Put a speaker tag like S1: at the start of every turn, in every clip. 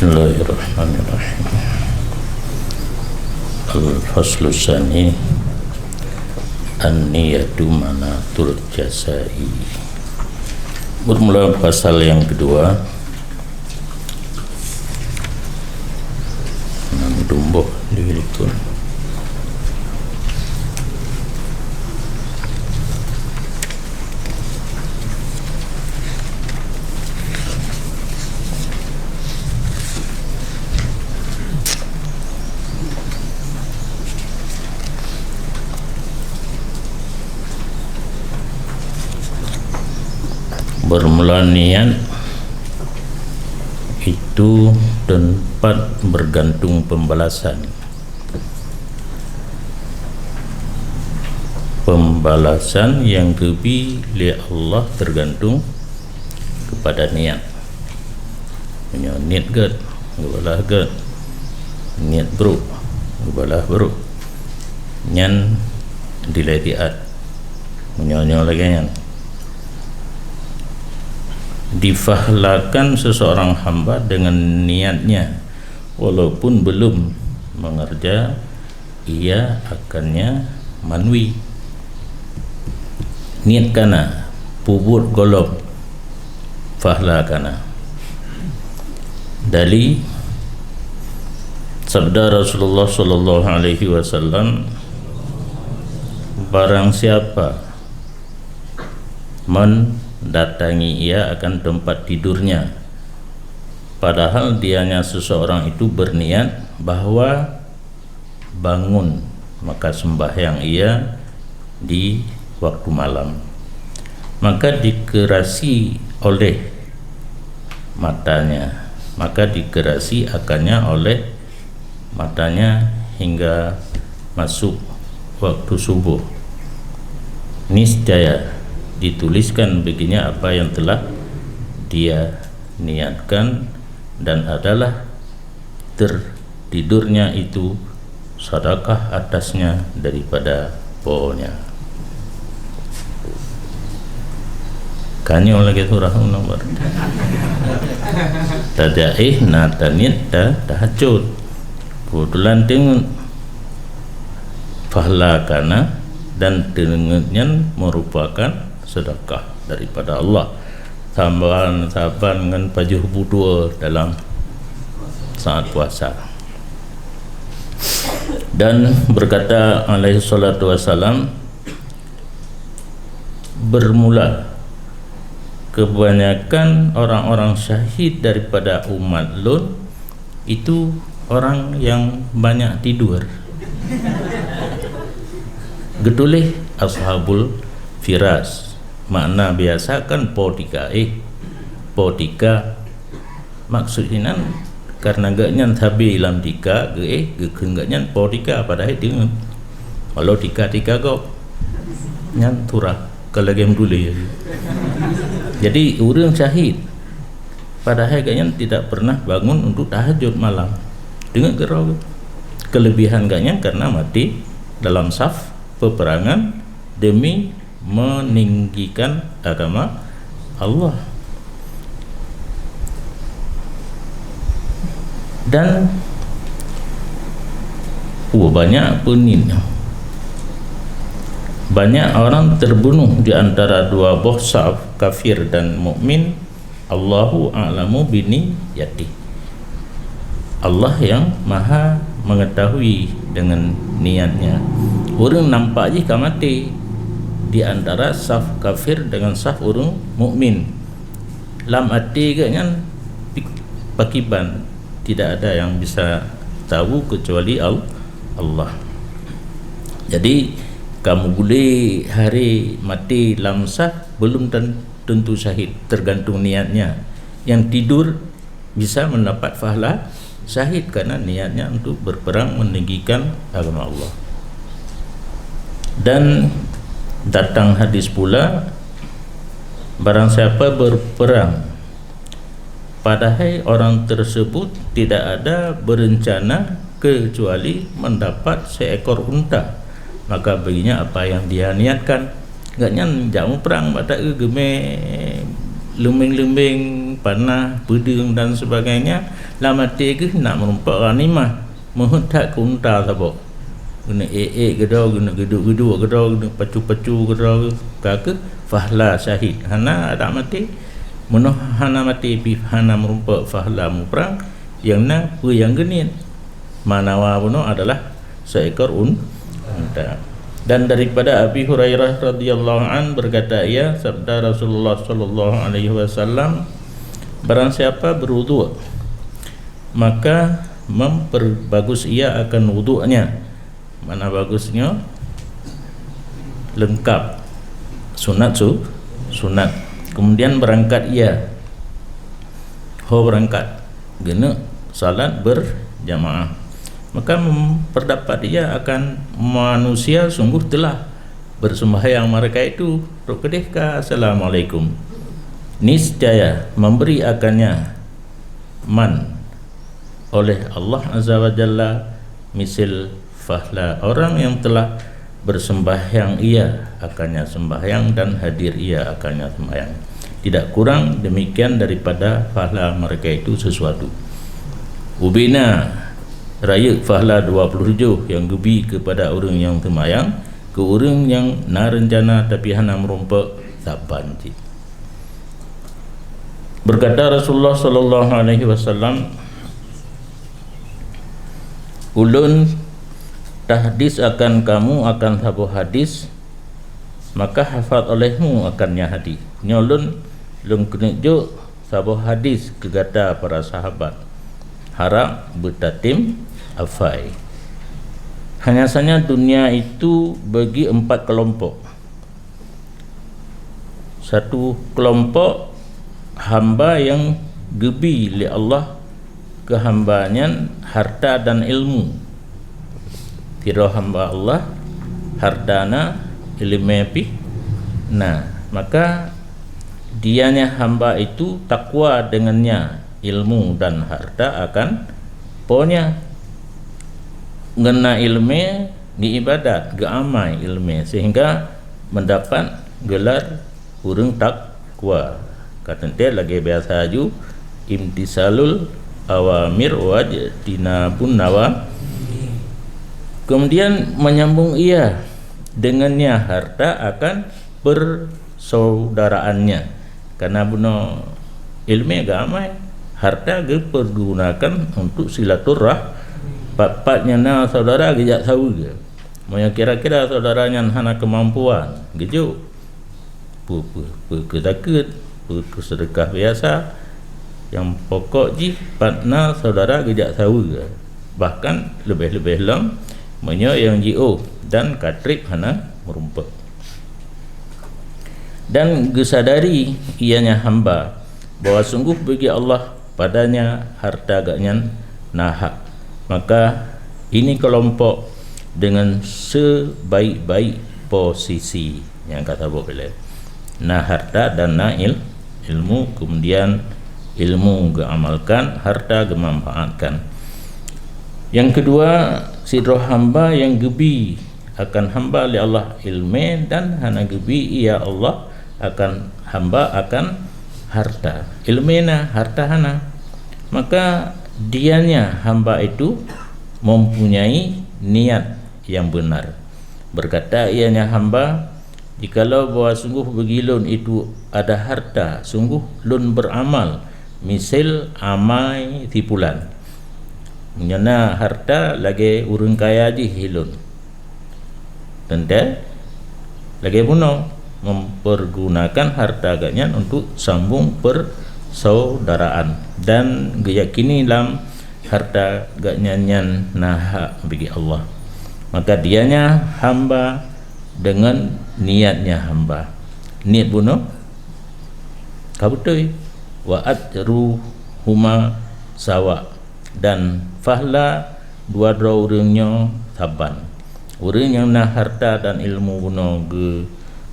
S1: Bismillahirrahmanirrahim. Al-faslu tsani an-niyatu manatul jazai. Bermula pasal yang kedua. Tumbuh diriku. Bermula niat itu tempat bergantung pembalasan. Pembalasan yang lebih li Allah tergantung kepada niat. Punya niat gad, gebalah gad. Niat bro, gebalah bro. Nyan diletiat. Menyonya lagi nyan. Difahlakan seseorang hamba dengan niatnya walaupun belum mengerja, ia akannya manwi niat kana pubut golong fahlakana. Dari sabda Rasulullah sallallahu alaihi wasallam, barang siapa mendatangi ia akan tempat tidurnya padahal dianya seseorang itu berniat bahwa bangun, maka sembahyang ia di waktu malam, maka dikerasi oleh matanya, maka dikerasi akannya oleh matanya hingga masuk waktu subuh. Niscaya dituliskan baginya apa yang telah dia niatkan dan adalah tertidurnya itu sedekah atasnya daripada pohonnya. Kanyo lagi surah nomor tadaih natanit tahajud kebetulan dengan fahlakana dan dengannya merupakan sedekah daripada Allah, tambahan dengan pajuh budua dalam saat puasa. Dan berkata alaihi salatu wassalam, bermula kebanyakan orang-orang syahid daripada umat Lut itu orang yang banyak tidur. Gedulih ashabul firas, makna biasa kan podika maksudnya karena gaknya tabi ilam tika gaknya podika pada itu kalau tika go nyan turah kalau game dulu ya. Jadi orang syahid padahal gaknya tidak pernah bangun untuk tahajud malam dengan gerau. Kelebihan gaknya karena mati dalam saf peperangan demi meninggikan agama Allah. Dan banyak penin, banyak orang terbunuh di antara dua buah saf kafir dan mukmin. Allahu a'lamu bini yati, Allah yang maha mengetahui dengan niatnya. Orang nampak je mati di antara saf kafir dengan saf orang mukmin. Lam ati gaknya pakiban, tidak ada yang bisa tahu kecuali Allah. Jadi kamu boleh hari mati lam saf belum tentu syahid, tergantung niatnya. Yang tidur bisa mendapat pahala syahid karena niatnya untuk berperang meninggikan agama Allah. Dan datang hadis pula, barang siapa berperang padahal orang tersebut tidak ada berencana kecuali mendapat seekor unta, maka baginya apa yang dia niatkan. Agaknya jauh perang mata geme lembing-lembing panah pedang dan sebagainya, lah mati ke nak merumpak ghanimah mohon tak kunta sabok guna gedau guna geduk gedau guna pacu gedau ke fahla syahid hana ada mati menuh hana mati pi hana merumpak fahla mu perang yang na pu yang genit manawa buno adalah seekor unta. Dan daripada Abi Hurairah radhiyallahu an berkata ia sabda Rasulullah sallallahu alaihi wasallam, barang siapa berwudu maka memperbagus ia akan wudunya. Mana bagusnya? Lengkap, sunat sunat. Kemudian berangkat ia, berangkat gena salat berjamaah, maka memperdapat dia akan manusia sungguh telah bersembahyang mereka itu rukadihka assalamualaikum, niscaya memberi akannya man oleh Allah azza wa jalla misil fahla, orang yang telah bersembahyang ia akannya sembahyang dan hadir ia akannya sembahyang, tidak kurang demikian daripada fahla mereka itu sesuatu. Ubina raya fahla 27 yang gebi kepada orang yang sembahyang ke orang yang na rencana tapi hana merompak tak banci. Berkata Rasulullah sallallahu alaihi wasallam, ulun tahdis akan kamu akan satu hadis, maka hafal olehmu akannya hadis. Nyolun lung kenejuk satu hadis kegata para sahabat, harap bertatim afai. Hanya saja dunia itu bagi 4 kelompok. Satu kelompok hamba yang gebi li Allah kehambanya harta dan ilmu. Kira hamba Allah hardana ilmu pi. Nah, maka dianya hamba itu takwa dengannya ilmu dan harta akan punya ngena ilmu di ibadat ge amai ilmu sehingga mendapat gelar urang takwa. Kata dia lagi biasa aju imtisalul awamir wajtinabun nawa. Kemudian menyambung ia dengannya harta akan persaudaraannya, karena buno ilmu agama harta dipergunakan untuk silaturah. Papatnya na saudara gejak tahu ke moya kira-kira saudaranya hana kemampuan gejuk ketakut sedekah biasa yang pokok ji patna saudara gejak tahu ke, bahkan lebih-lebih lang moya yang jio dan katrip hana merumpak. Dan gesadari ianya hamba bahwa sungguh bagi Allah padanya harta agaknya nahak, maka ini kelompok dengan sebaik-baik posisi yang kata boleh nah harta dan nah ilmu, kemudian ilmu geamalkan, harta gemanfaatkan. Yang kedua, sidro hamba yang gebi akan hamba li Allah ilmu dan hana gebi ia Allah akan hamba akan harta. Ilmena harta hana, maka dianya hamba itu mempunyai niat yang benar. Berkata ianya hamba, jikalau bahwa sungguh bagi lun itu ada harta, sungguh lun beramal misal amai tipulan. Menyana harta lagi urang kaya di hilun. Tentu lagi puno mempergunakan harta agaknya untuk sambung persaudaraan dan geyakini dalam harta agaknya nah bagi Allah, maka dianya hamba dengan niatnya hamba. Niat buno kabutui wa ajruhuma sawa, dan fahla dua-dua orangnya saban. Orang yang nak harta dan ilmu buno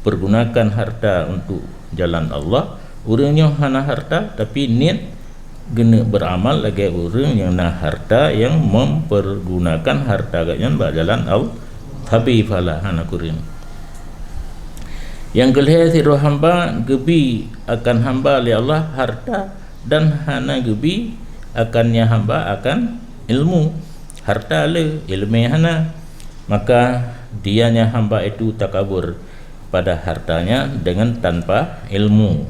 S1: pergunakan harta untuk jalan Allah, orang yang hana harta tapi niat gena beramal lagi orang yang nak harta yang mempergunakan harta agaknya berjalan Allah tapi fala hana kurin. Yang kelihatan si roh hamba gebi akan hamba li Allah harta dan hana gebi akannya hamba akan ilmu, harta le ilmu hana, maka dianya hamba itu takabur pada hartanya dengan tanpa ilmu.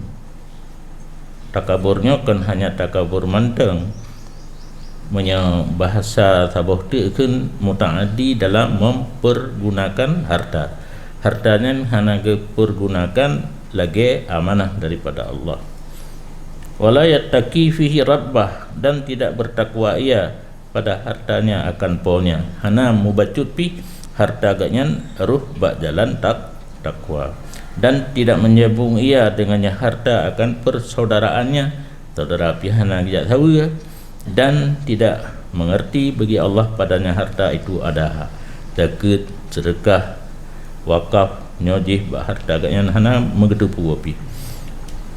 S1: Takaburnya kan hanya takabur manteng, punya bahasa sabuh tu kan mutaaddi dalam mempergunakan harta. Hartanya hanya dipergunakan lagi amanah daripada Allah. Wala yattaqi fihi rabbah, dan tidak bertakwa ia pada hartanya akan paunya. Hana mubacut pi harta ganyan ruh bak jalan takwa, dan tidak menyambung ia dengannya harta akan persaudaraannya, saudara pihana tidak tahu, dan tidak mengerti bagi Allah padanya harta itu ada hak zakat, sedekah, wakaf, nyojih bak harta ganyan hana mengedupu api.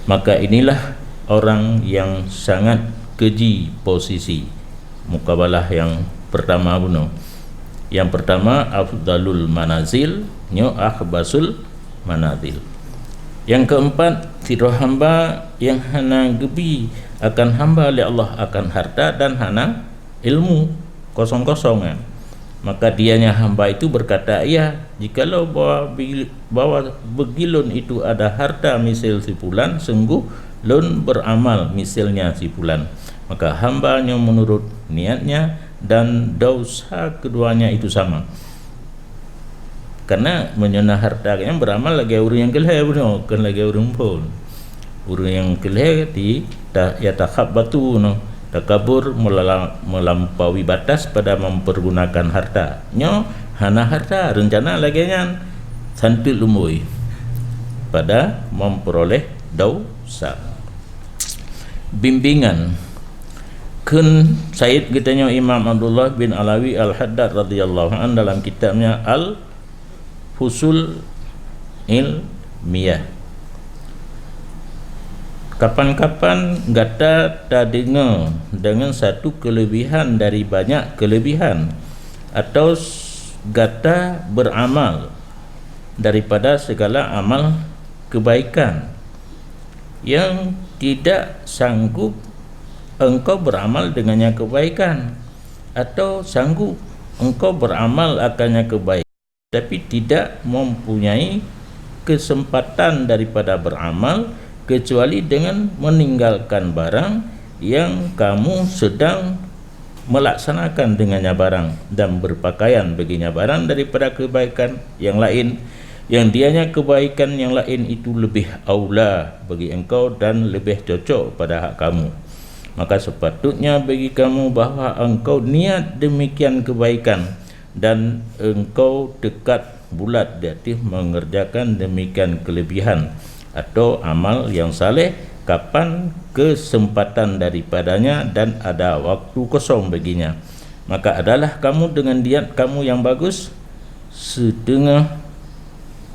S1: Maka inilah orang yang sangat keji posisi mukabalah yang pertama bunuh. Yang pertama afdalul manazil, nyo akhbasul manazil. Yang keempat, tiru hamba yang hana gebi akan hamba oleh Allah akan harta dan hana ilmu, kosong-kosong. Maka dianya hamba itu berkata, ya, jikalau bawa begilun itu ada harta misal si fulan, sungguh lun beramal misalnya si fulan. Maka hambanya menurut niatnya dan dosa keduanya itu sama. Karena menyana harta yang beramal lagi orang yang kelih bukan, kan lagi orang pun. Orang yang kelih di ya takhabbatu no, takabur melampaui batas pada mempergunakan harta. Nyo hana harta rencana lagi nyan santil lumui pada memperoleh dosa. Bimbingan kun Said katanya Imam Abdullah bin Alawi Al-Haddad radhiyallahu an dalam kitabnya Al-Fusul Ilmiyah. Kapan-kapan gata tak dengar dengan satu kelebihan dari banyak kelebihan, atau gata beramal daripada segala amal kebaikan yang tidak sanggup engkau beramal dengannya kebaikan, atau sanggup engkau beramal akannya kebaikan tapi tidak mempunyai kesempatan daripada beramal kecuali dengan meninggalkan barang yang kamu sedang melaksanakan dengannya barang, dan berpakaian baginya barang daripada kebaikan yang lain, yang dianya kebaikan yang lain itu lebih aula bagi engkau dan lebih cocok pada hak kamu. Maka sepatutnya bagi kamu bahawa engkau niat demikian kebaikan dan engkau dekat bulat di atas mengerjakan demikian kelebihan atau amal yang saleh kapan kesempatan daripadanya dan ada waktu kosong baginya. Maka adalah kamu dengan niat kamu yang bagus setengah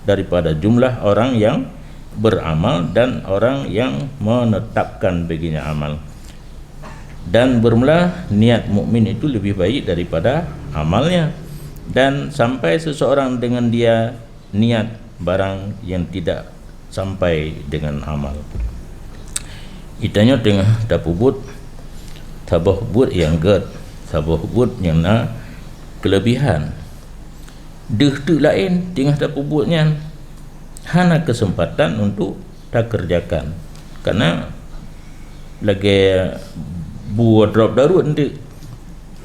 S1: daripada jumlah orang yang beramal dan orang yang menetapkan baginya amal. Dan bermula niat mukmin itu lebih baik daripada amalnya, dan sampai seseorang dengan dia niat barang yang tidak sampai dengan amal. Itanya tengah dapubut tabah but yang ged, tabah but yang na kelebihan. Deh tu lain tengah dapubutnya hana kesempatan untuk tak kerjakan karena lagi buat drop darut nanti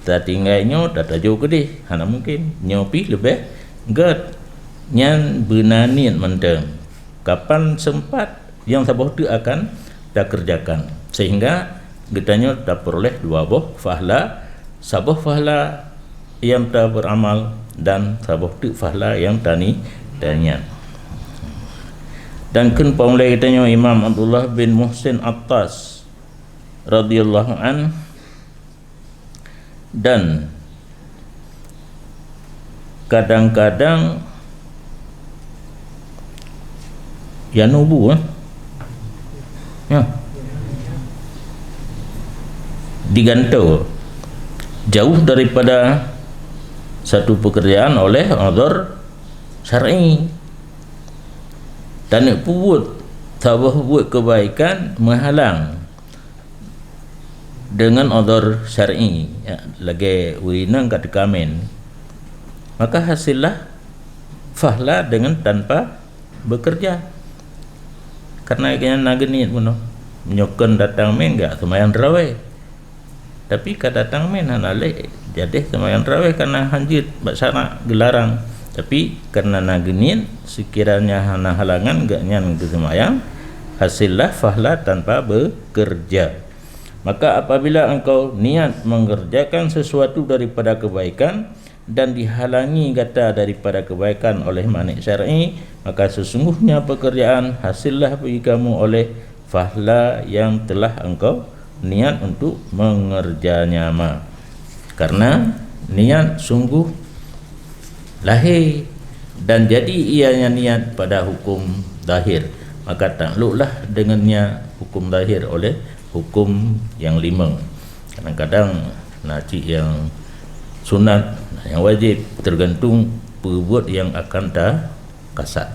S1: tak tinggalnya tak tajuk ke deh hana mungkin nyopi lebih ged nyan benanian mendem kapan sempat yang sabah tu akan tak kerjakan, sehingga getanya tak peroleh dua buah fahla, sabah fahla yang tak beramal dan sabah tu fahla yang tani tanya. Dan kun paulai katanya Imam Abdullah bin Muhsin Attas radhiyallahu an, dan kadang-kadang ya nubu ya digantau jauh daripada satu pekerjaan oleh uzur syar'i, dan buat tabah buat kebaikan menghalang dengan udhur syar'i, ya, lagi winang kat kamen, maka hasillah fahla dengan tanpa bekerja. Karena kena nagenit pun menyokon datang men gak sembahyang tarawih, tapi kad datang men hanale jadi sembahyang tarawih karena hanjit baksana gelarang, tapi karena nagenit sekiranya hana halangan gak nyan ke sembahyang, hasillah fahla tanpa bekerja. Maka apabila engkau niat mengerjakan sesuatu daripada kebaikan dan dihalangi kata daripada kebaikan oleh manik syar'i, maka sesungguhnya pekerjaan hasillah bagi kamu oleh fahla yang telah engkau niat untuk mengerjanya. Karena niat sungguh lahir dan jadi ianya niat pada hukum zahir, maka takluklah dengannya hukum zahir oleh hukum yang 5. Kadang-kadang naci yang sunat, yang wajib, tergantung perbuat yang akan dah kasat.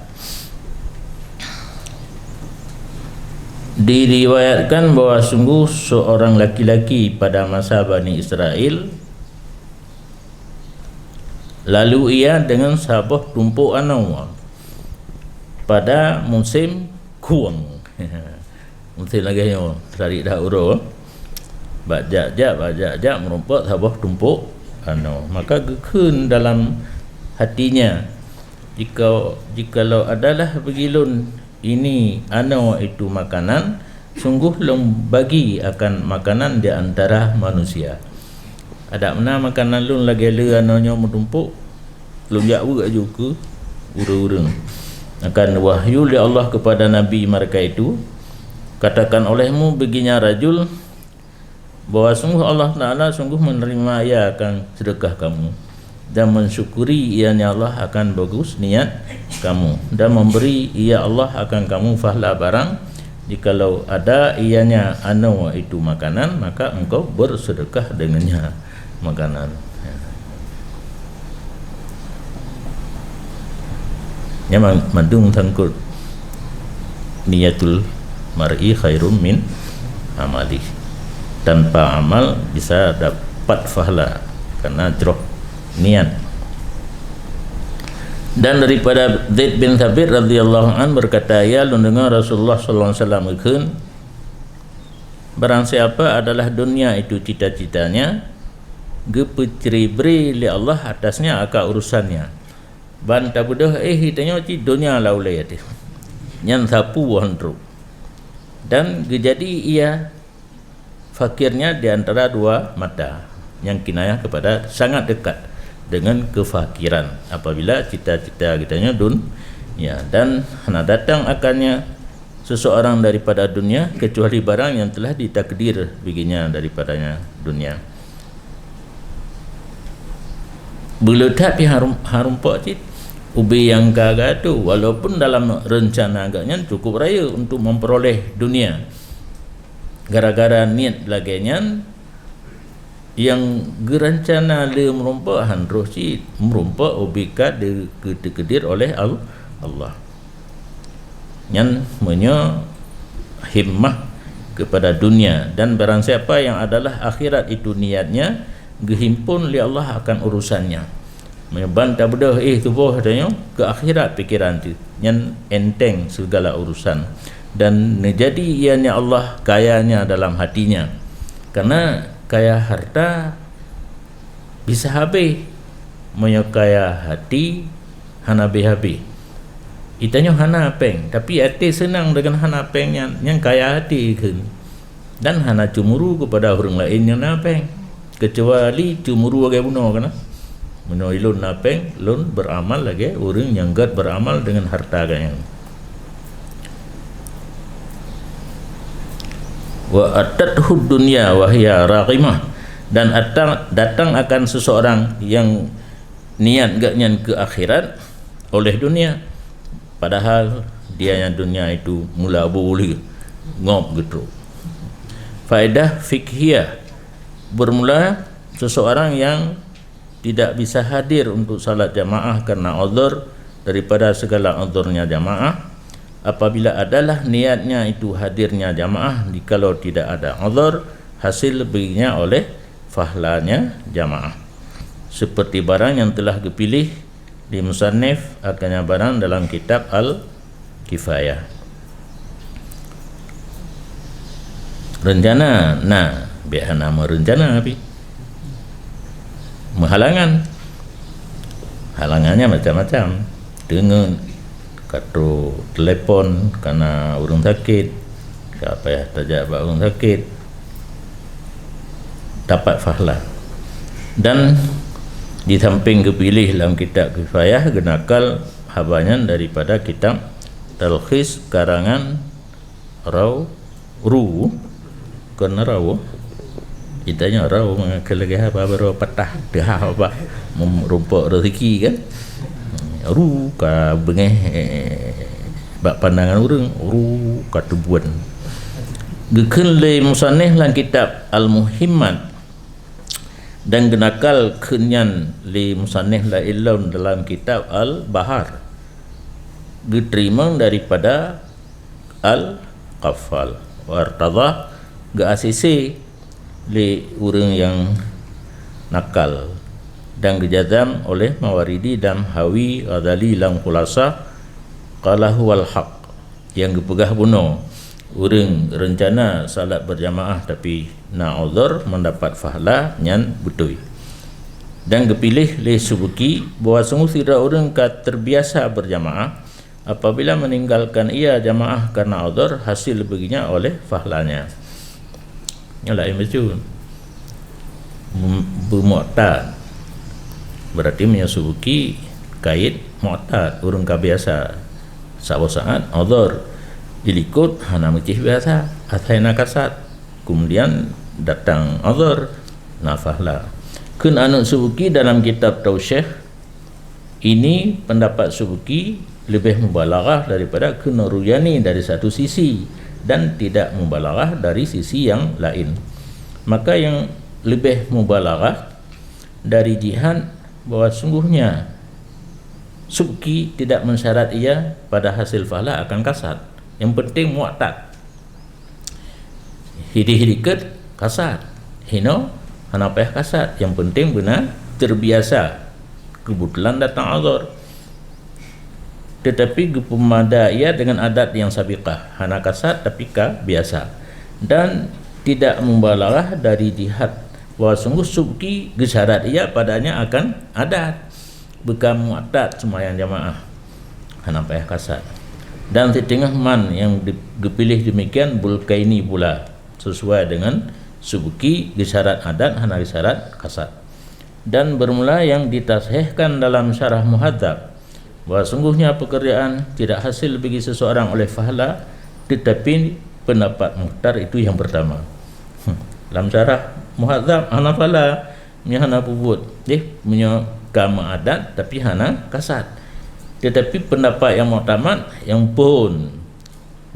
S1: Diriwayatkan bahawa sungguh seorang laki-laki pada masa Bani Israel, lalu ia dengan sebuah tumpuk anau pada musim kuang. Musim lagi yang tarik dah uro, bajak-jak merompak sebuah tumpuk anau. Maka gekun dalam hatinya, jikalau adalah begilun ini anau itu makanan, sungguh lom bagi akan makanan di antara manusia. Ada mana makanan lun lagi le anaunya menumpuk, lum jauh aju ke ura-ura. Akan wahyu li Allah kepada Nabi mereka itu, katakan olehmu baginya rajul bahawa sungguh Allah Ta'ala sungguh menerima ia akan sedekah kamu dan mensyukuri ianya Allah akan bagus niat kamu, dan memberi ia Allah akan kamu fahla barang jikalau ada ianya anu itu makanan, maka engkau bersedekah dengannya makanan. Ya, mandung sangkut niatul mar'i khairum min amali. Tanpa amal bisa dapat fahla karena jerok niat. Dan daripada Zaid bin Thabit radhiyallahu an berkata, ya lu dengar Rasulullah sallallahu alaihi wasallam ikun, barang siapa adalah dunia itu cita-citanya, gepeceri-beri li Allah atasnya akak urusannya. Ban tabudah hitanya ci dunia laulai ati. Nyan sapu wandru. Dan jadi ia fakirnya di antara dua mata, yang kinayah kepada sangat dekat dengan kefakiran apabila cita-cita kitanya ya, dan hana datang akannya seseorang daripada dunia kecuali barang yang telah ditakdir baginya daripadanya dunia. Belutat pi harum pak cit ubi yang kagak tu, walaupun dalam rencana agaknya cukup raya untuk memperoleh dunia, gara-gara niat laganya yang gerencana le merompak handroh cit merompak ubika dikedir oleh Allah. Yang menyo himmah kepada dunia, dan barang siapa yang adalah akhirat itu niatnya, gehimpun li Allah akan urusannya. Membantah bedah tubuh katanya ke akhirat pikiran tu, yang enteng segala urusan, dan menjadi ianya Allah kayanya dalam hatinya. Karena kaya harta bisa habis, menyokaya hati hana habis. Itanya hana peng, tapi hati senang dengan hana peng yang kaya hati kan, dan hana cemburu kepada orang lain yang napeng, kecuali cemburu agak bunuh kan. Menolun napeng, lun beramal lagi orang yang gad beramal dengan harta kan. Wa atathu dunya wa hiya raqimah, dan datang akan seseorang yang niat gaknya ke akhirat oleh dunia, padahal dia yang dunia itu mula boleh ngop gitu. Faedah fikhiyah, bermula seseorang yang tidak bisa hadir untuk salat jamaah karena uzur daripada segala uzurnya jamaah, apabila adalah niatnya itu hadirnya jamaah, jikalau tidak ada uzur hasil baginya oleh fahlanya jamaah, seperti barang yang telah dipilih di musannif akannya barang dalam kitab Al-Kifayah. Rencana, nah biar nama rencana tapi halangannya macam-macam, dengan kata telefon kerana orang sakit, siapa ya tajak buat orang sakit dapat fahla. Dan di samping kepilih dalam kitab Kifayah genakal habanyan daripada kitab Talkhis karangan Ru kena Rawu itanya Rawu mengakelagi apa baru patah dah apa merumpuk rezeki kan Ru ka bengeh bak pandangan orang Ru kata buan gekeun le musannif lan kitab Al-Muhimmat dan genakal kenyan li musannif la ilun dalam kitab Al-Bahar diterima daripada Al-Qaffal wartadah ga-ACC li orang yang nakal dan dijazam oleh Mawaridi dan Hawi Ghazali lam khulasa qala huwal haq yang gepegah bunuh orang rencana salat berjamaah tapi na uzur mendapat fahla nyan betul. Dan gepilih le subuki bahawa sungguh tidak orang terbiasa berjamaah apabila meninggalkan ia jamaah karena uzur hasil baginya oleh fahlanya. Yalah macam bermu'tad berarti menyasubuki kait mu'tad orang biasa saat uzur dilikut hana mecih biasa athaina kasat kemudian datang uzur nafahla kun anu subuki dalam kitab Tausyih ini pendapat subuki lebih mubalaghah daripada kun Ruyani dari satu sisi dan tidak mubalaghah dari sisi yang lain. Maka yang lebih mubalaghah dari jihad bahawa sungguhnya subki tidak mensyarat ia pada hasil fahla akan kasat. Yang penting mu'tad. Hidi-hidikat kasat. Hino hana payah kasat. Yang penting benar terbiasa. Kebetulan datang uzur. Tetapi gepemada ia dengan adat yang sabiqah, hana kasat tapi biasa, dan tidak membalaghah dari jihad bahawa sungguh subki gesyarat ia padanya akan adat bukan mu'tad sembahyang jamaah hana payah kasat. Dan setengah man yang dipilih demikian Bulkaini pula sesuai dengan subki gesyarat adat hana gesyarat kasat. Dan bermula yang ditasihkan dalam syarah Muhadzab bahawa sungguhnya pekerjaan tidak hasil bagi seseorang oleh fahla tetapi pendapat mukhtar itu yang pertama. Dalam syarah Muhadzab hana fahla hana pubut punya kama adat tapi hana kasat, tetapi pendapat yang muktamad yang pun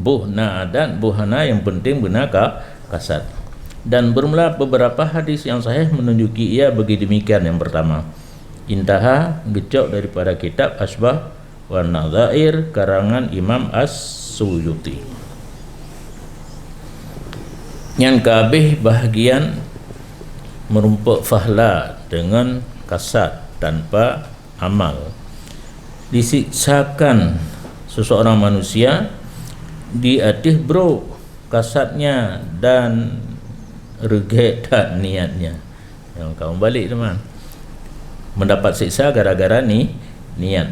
S1: buhna adat buhana yang penting benar kasat. Dan bermula beberapa hadis yang sahih menunjuki ia bagi demikian. Yang pertama intaha gecok daripada kitab Asbah wa Nadzair karangan Imam As-Suyuti. Yang kabeh bahagian merumpuk fahla dengan kasat tanpa amal, disiksakan seseorang manusia di atas bro kasatnya dan regek dan niatnya. Yang kamu balik teman mendapat siksa gara-gara niat.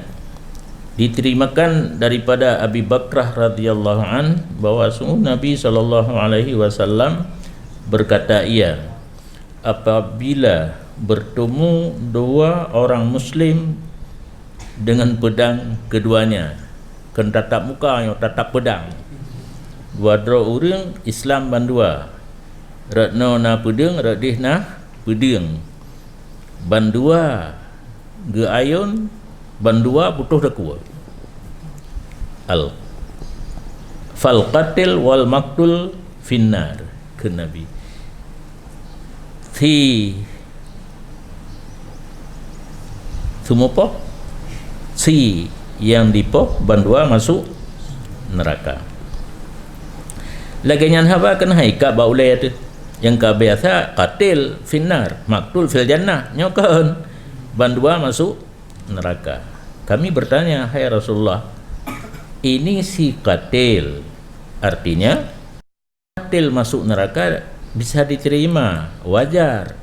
S1: Diterimakan daripada Abi Bakrah radhiyallahu an bahawa sungguh Nabi SAW berkata ia, apabila bertemu dua orang muslim dengan pedang keduanya, kan tatap muka yang tatap pedang, dua orang Islam bandua ratno na pedang radih na pedang bandua ge ayun bandua putuh dakua fal qatil wal maqtul finnar ke Nabi Sumopo si yang dipo bandua masuk neraka. Lagi nyan haba kan haika baulai tu yang biasa qatil finnar, maktul fil jannah, nyokan bandua masuk neraka. Kami bertanya, hai Rasulullah, ini si qatil, artinya qatil masuk neraka bisa diterima, wajar.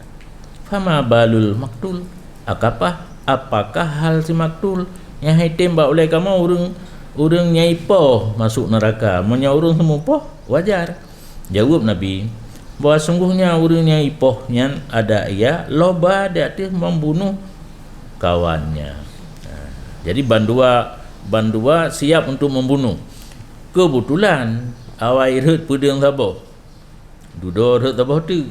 S1: Fama balul maktul, apakah hal si maktul yang tembak oleh kamu urang nyai poh masuk neraka, monya urang semua poh wajar. Jawab Nabi, bahawa sungguhnya urang nyai poh yang ada ia loba dia membunuh kawannya. Jadi bandua siap untuk membunuh. Kebetulan awai reut pedang sabah. Dudor reut sabah tu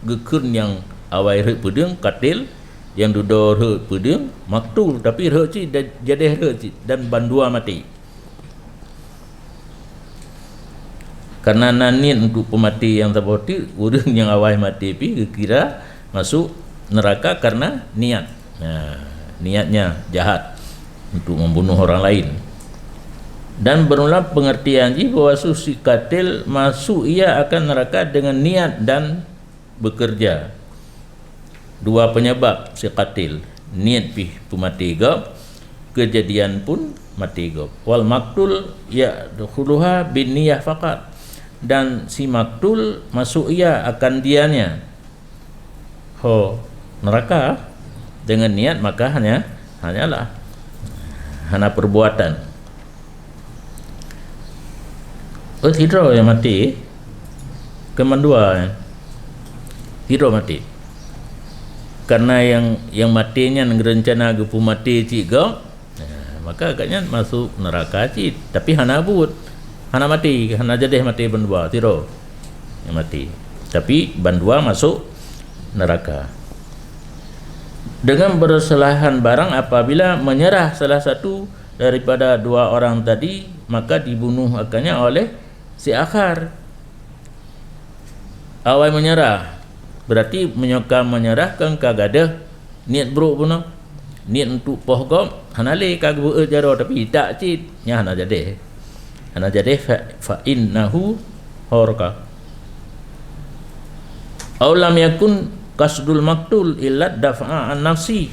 S1: gekun yang awai reut pedang katil, yang dudor reut pedang maktul, tapi reut ci jadi reut ci dan bandua mati. Karena nanit untuk pemati yang sabah tu, urang yang awai mati pi kira masuk neraka karena niat. Niatnya jahat untuk membunuh orang lain. Dan berulang pengertian bahawa si katil masuk ia akan neraka dengan niat dan bekerja. Dua penyebab si katil, niat pi mati gap, kejadian pun mati gap. Wal maktul ya dukhuluha bin niyah faqat, dan si maktul masuk ia akan dianya neraka dengan niat, maka hanyalah perbuatan. Hidro yang mati, kemandua hidro mati. Karena yang matinya ngerencana gepu mati cik gau, maka agaknya masuk neraka cik. Tapi hana but, hana mati, hana jadi mati bandua, hidro yang mati. Tapi bandua masuk neraka. Dengan bersalahan barang apabila menyerah salah satu daripada dua orang tadi, maka dibunuh akannya oleh si akhar. Awal menyerah berarti menyerahkan kagada niat buruk pun, niat untuk pohgom hanale kagbu jaro, tapi tak cit nya hana jadi fa innahu horka aw lam yakun kasdul maktul illa daf'a an nafsi,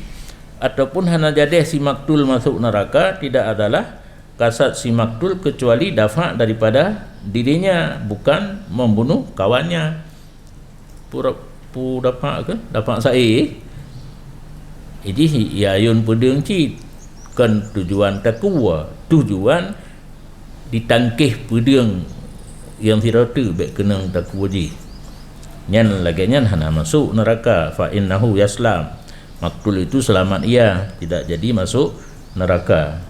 S1: ataupun hana jadi si maktul masuk neraka tidak adalah kasat si maktul kecuali dafa' daripada dirinya, bukan membunuh kawannya. Dafa' sai jadi ya yun pedeng cit kan tujuan takwa, tujuan ditangkih pedeng yang tidak tu baik kenang takwa ji. Nyan lagi nyan hana masuk neraka, fa innahu yaslam, maktul itu selamat ia, tidak jadi masuk neraka.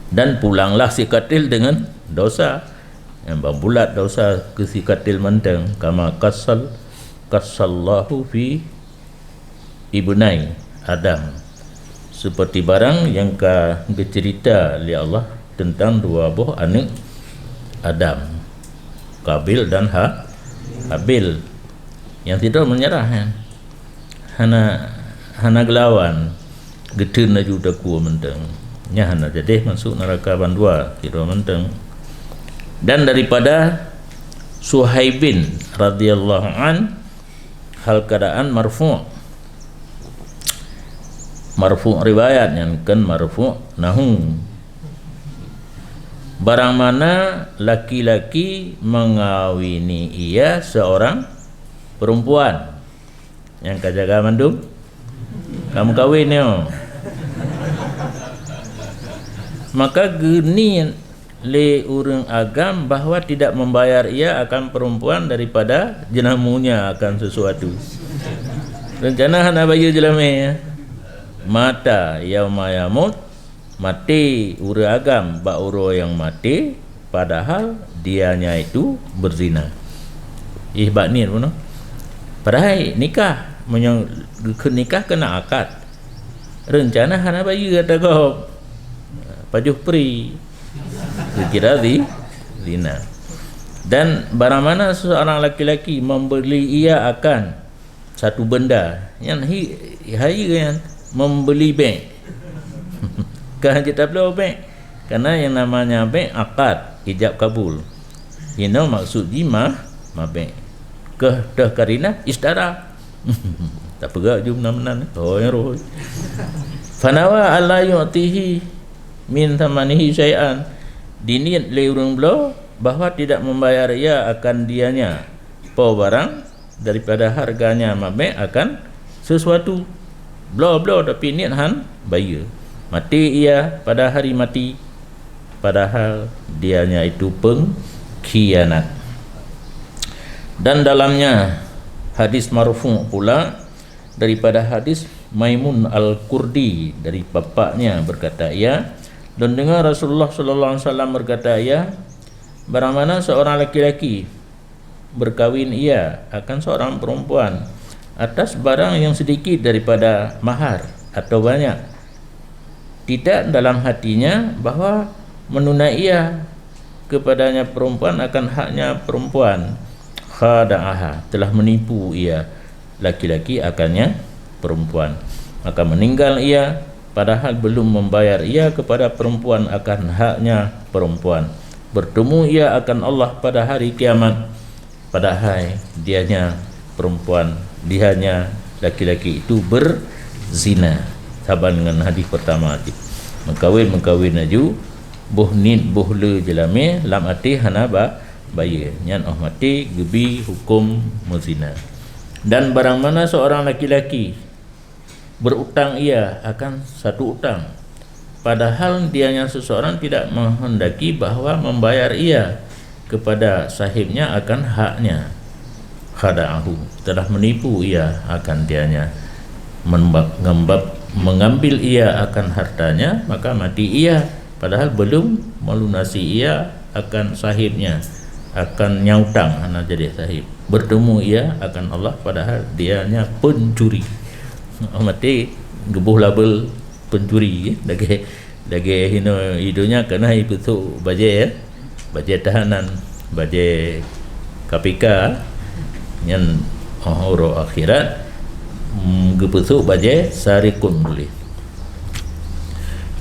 S1: Dan pulanglah si katil dengan dosa yang berbulat dosa ke si katil menteng, kama kasallahu fi ibnai Adam, seperti barang yang bercerita oleh Allah tentang dua buah anak Adam, Kabil dan Habil, yang tidak menyerah, hana gelawan getun laju daku menteng nya hana jadi masuk neraka bandua kira menteng. Dan daripada Suhaibin radhiyallahu an, hal keadaan marfu' riwayat yang kan marfu' nahu, barang mana laki-laki mengawini ia seorang perempuan yang kajaga mandum, kamu kawin yo, maka geni le urang agam bahawa tidak membayar ia akan perempuan daripada jenamunya akan sesuatu. Rencana hana bayar jelame mata yauma yamut, mati urang agam ba uro yang mati padahal dianya itu berzina. Bak ni pun padahal nikah menyang nikah kena akad. Rencana hana bayar kata kau pajuh pri kira zina. Dan barang mana seorang laki-laki membeli ia akan satu benda yang yang membeli bank kan kita perlu bank, karena yang namanya bank akad ijab kabul, maksud mabek ke dah karina isdara tak pegak je menan-menan oh yang roh fanawa alla yu'tihi min thamanihi syai'an diniat le urang belo bahawa tidak membayar ia akan dianya barang daripada harganya mabek akan sesuatu belo tapi niat han bayar mati ia pada hari mati padahal dianya itu pengkhianat. Dan dalamnya hadis marfu' pula daripada hadis Maimun Al-Kurdi dari bapaknya berkata ia dan dengar Rasulullah sallallahu alaihi wasallam berkata ia barang mana seorang laki-laki berkahwin ia akan seorang perempuan atas barang yang sedikit daripada mahar atau banyak, tidak dalam hatinya bahawa menunai ia kepadanya perempuan akan haknya perempuan, khada'aha, telah menipu ia laki-laki akannya perempuan, maka meninggal ia padahal belum membayar ia kepada perempuan akan haknya perempuan. Bertemu ia akan Allah pada hari kiamat padahal dianya perempuan, dianya laki-laki itu berzina. Sama dengan hadis pertama tadi, mengkawin aju boh nit boh le jelame lam ati hana bayar nyan oh mati gebi hukum muzina. Dan barang mana seorang laki-laki berutang ia akan satu utang padahal dianya seseorang tidak menghendaki bahawa membayar ia kepada sahibnya akan haknya, khada'ahu, telah menipu ia akan dianya, mengambil ia akan hartanya, maka mati ia padahal belum melunasi ia akan sahibnya, akan nyautang anak jadi sahib. Bertemu ia akan Allah padahal dianya pencuri. Mati gebuh label pencuri dage hino hidunya kena itu baje ya, baje tahanan, baje KPK yang horo akhirat gepesuk baje sarikun boleh.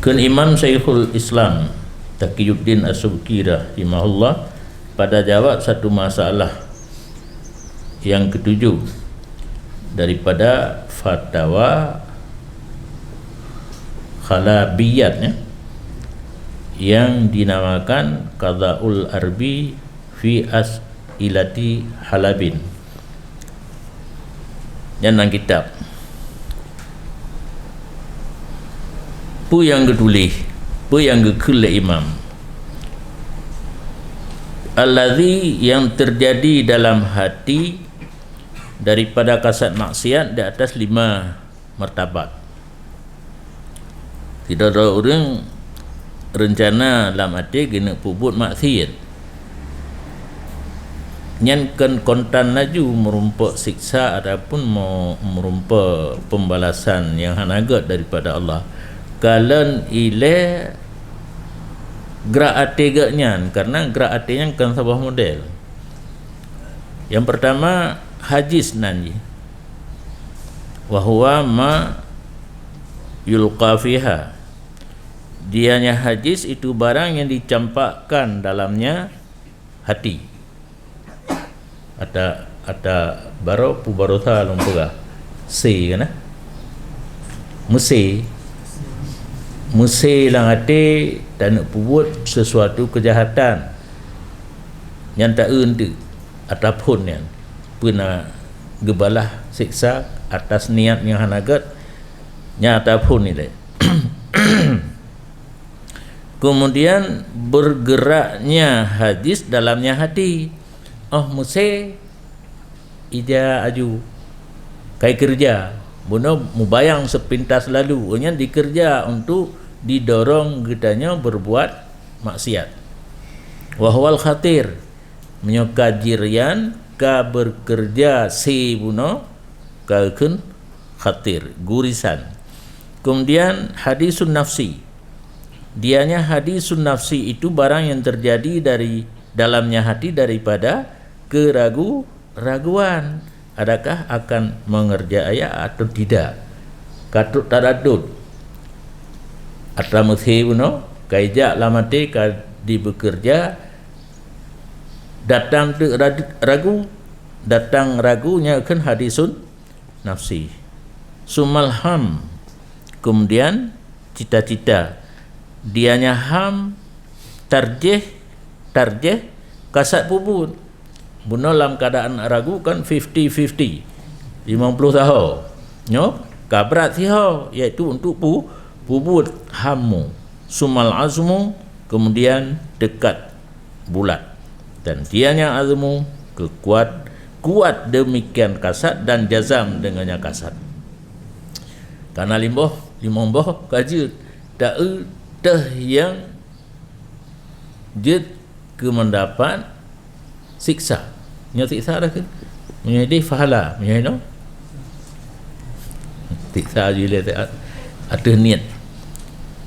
S1: Kun Imam Syekhul Islam Taqiyuddin As-Subki rahimahullah pada jawab satu masalah yang ketujuh daripada fatwa Khalabiyat yang dinamakan Qada'ul Arbi fi As'ilati Halabin yang dalam kitab pu yang ketulis pu yang kekul imam allazi yang terjadi dalam hati daripada kasat maksiat di atas 5 martabat. Tidak ada orang rencana dalam hati kena pubut maksiat nyankan kontan laju merumpak siksa ataupun merumpak pembalasan yang hanagat daripada Allah. Kalan ile gerak hati gaknya, karena gerak hatinya kan sebuah model. Yang pertama hajis nanji wa huwa ma yulqa fiha, dianya hajis itu barang yang dicampakkan dalamnya hati. Ada baro pu barotha lumpura se kana Musi lang hati dan nak buat sesuatu kejahatan yang tak untu ataupun yang pernah gebalah siksa atas niat yang hanagat nyata pun ni. Kemudian bergeraknya hadis dalamnya hati. Oh Musi ija aju kai kerja Buno mubayang sepintas lalu nya dikerja untuk didorong gedanya berbuat maksiat. Wahwal khatir menyokajirian ka bekerja si buno ka kun khatir gurisan. Kemudian hadisun nafsi, dianya hadisun nafsi itu barang yang terjadi dari dalamnya hati daripada keraguan. Adakah akan mengerjai atau tidak? Katut taradud atau mushibuno kaijak lamate ka di bekerja datang ragu, datang ragunya kan hadisun nafsi. Sumal ham, kemudian cita-cita, dianya ham, tarjih kasat puput. Bunuh dalam keadaan ragu kan 50-50, 50 tahun nyo kabrat siho, iaitu untuk puput hamu. Sumal azmu, kemudian dekat bulat, dan dianya azmu kuat demikian kasat, dan jazam dengannya kasat. Karena limboh kaji tak yang jid ke mendapat siksa. Nya siksa dah ke menjadi fahala menjadi no siksa jile ada niat.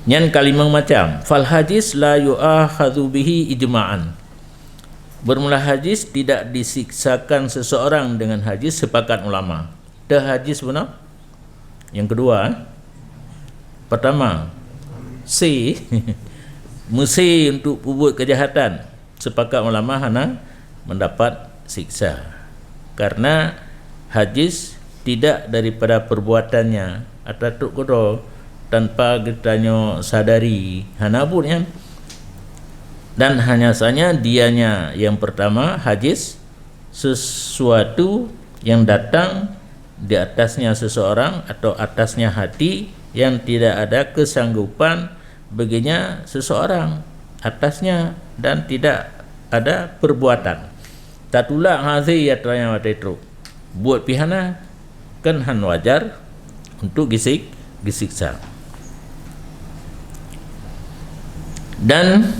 S1: Nyan kalimah macam fal hadis la yu'akhadhu bihi ijma'an. Bermula hadis tidak disiksakan seseorang dengan hadis sepakat ulama. Dah hadis benar. Yang kedua, pertama C mesti untuk buat kejahatan, sepakat ulama hana mendapat siksa. Karena hadis tidak daripada perbuatannya atau tuk kodo tanpa kitanya sadari hana pun, dan hanya saja dianya yang pertama hadis sesuatu yang datang di atasnya seseorang atau atasnya hati yang tidak ada kesanggupan baginya seseorang atasnya, dan tidak ada perbuatan. Tatulak hazi yatranya watetro buat pihana kan han wajar untuk disiksa. Dan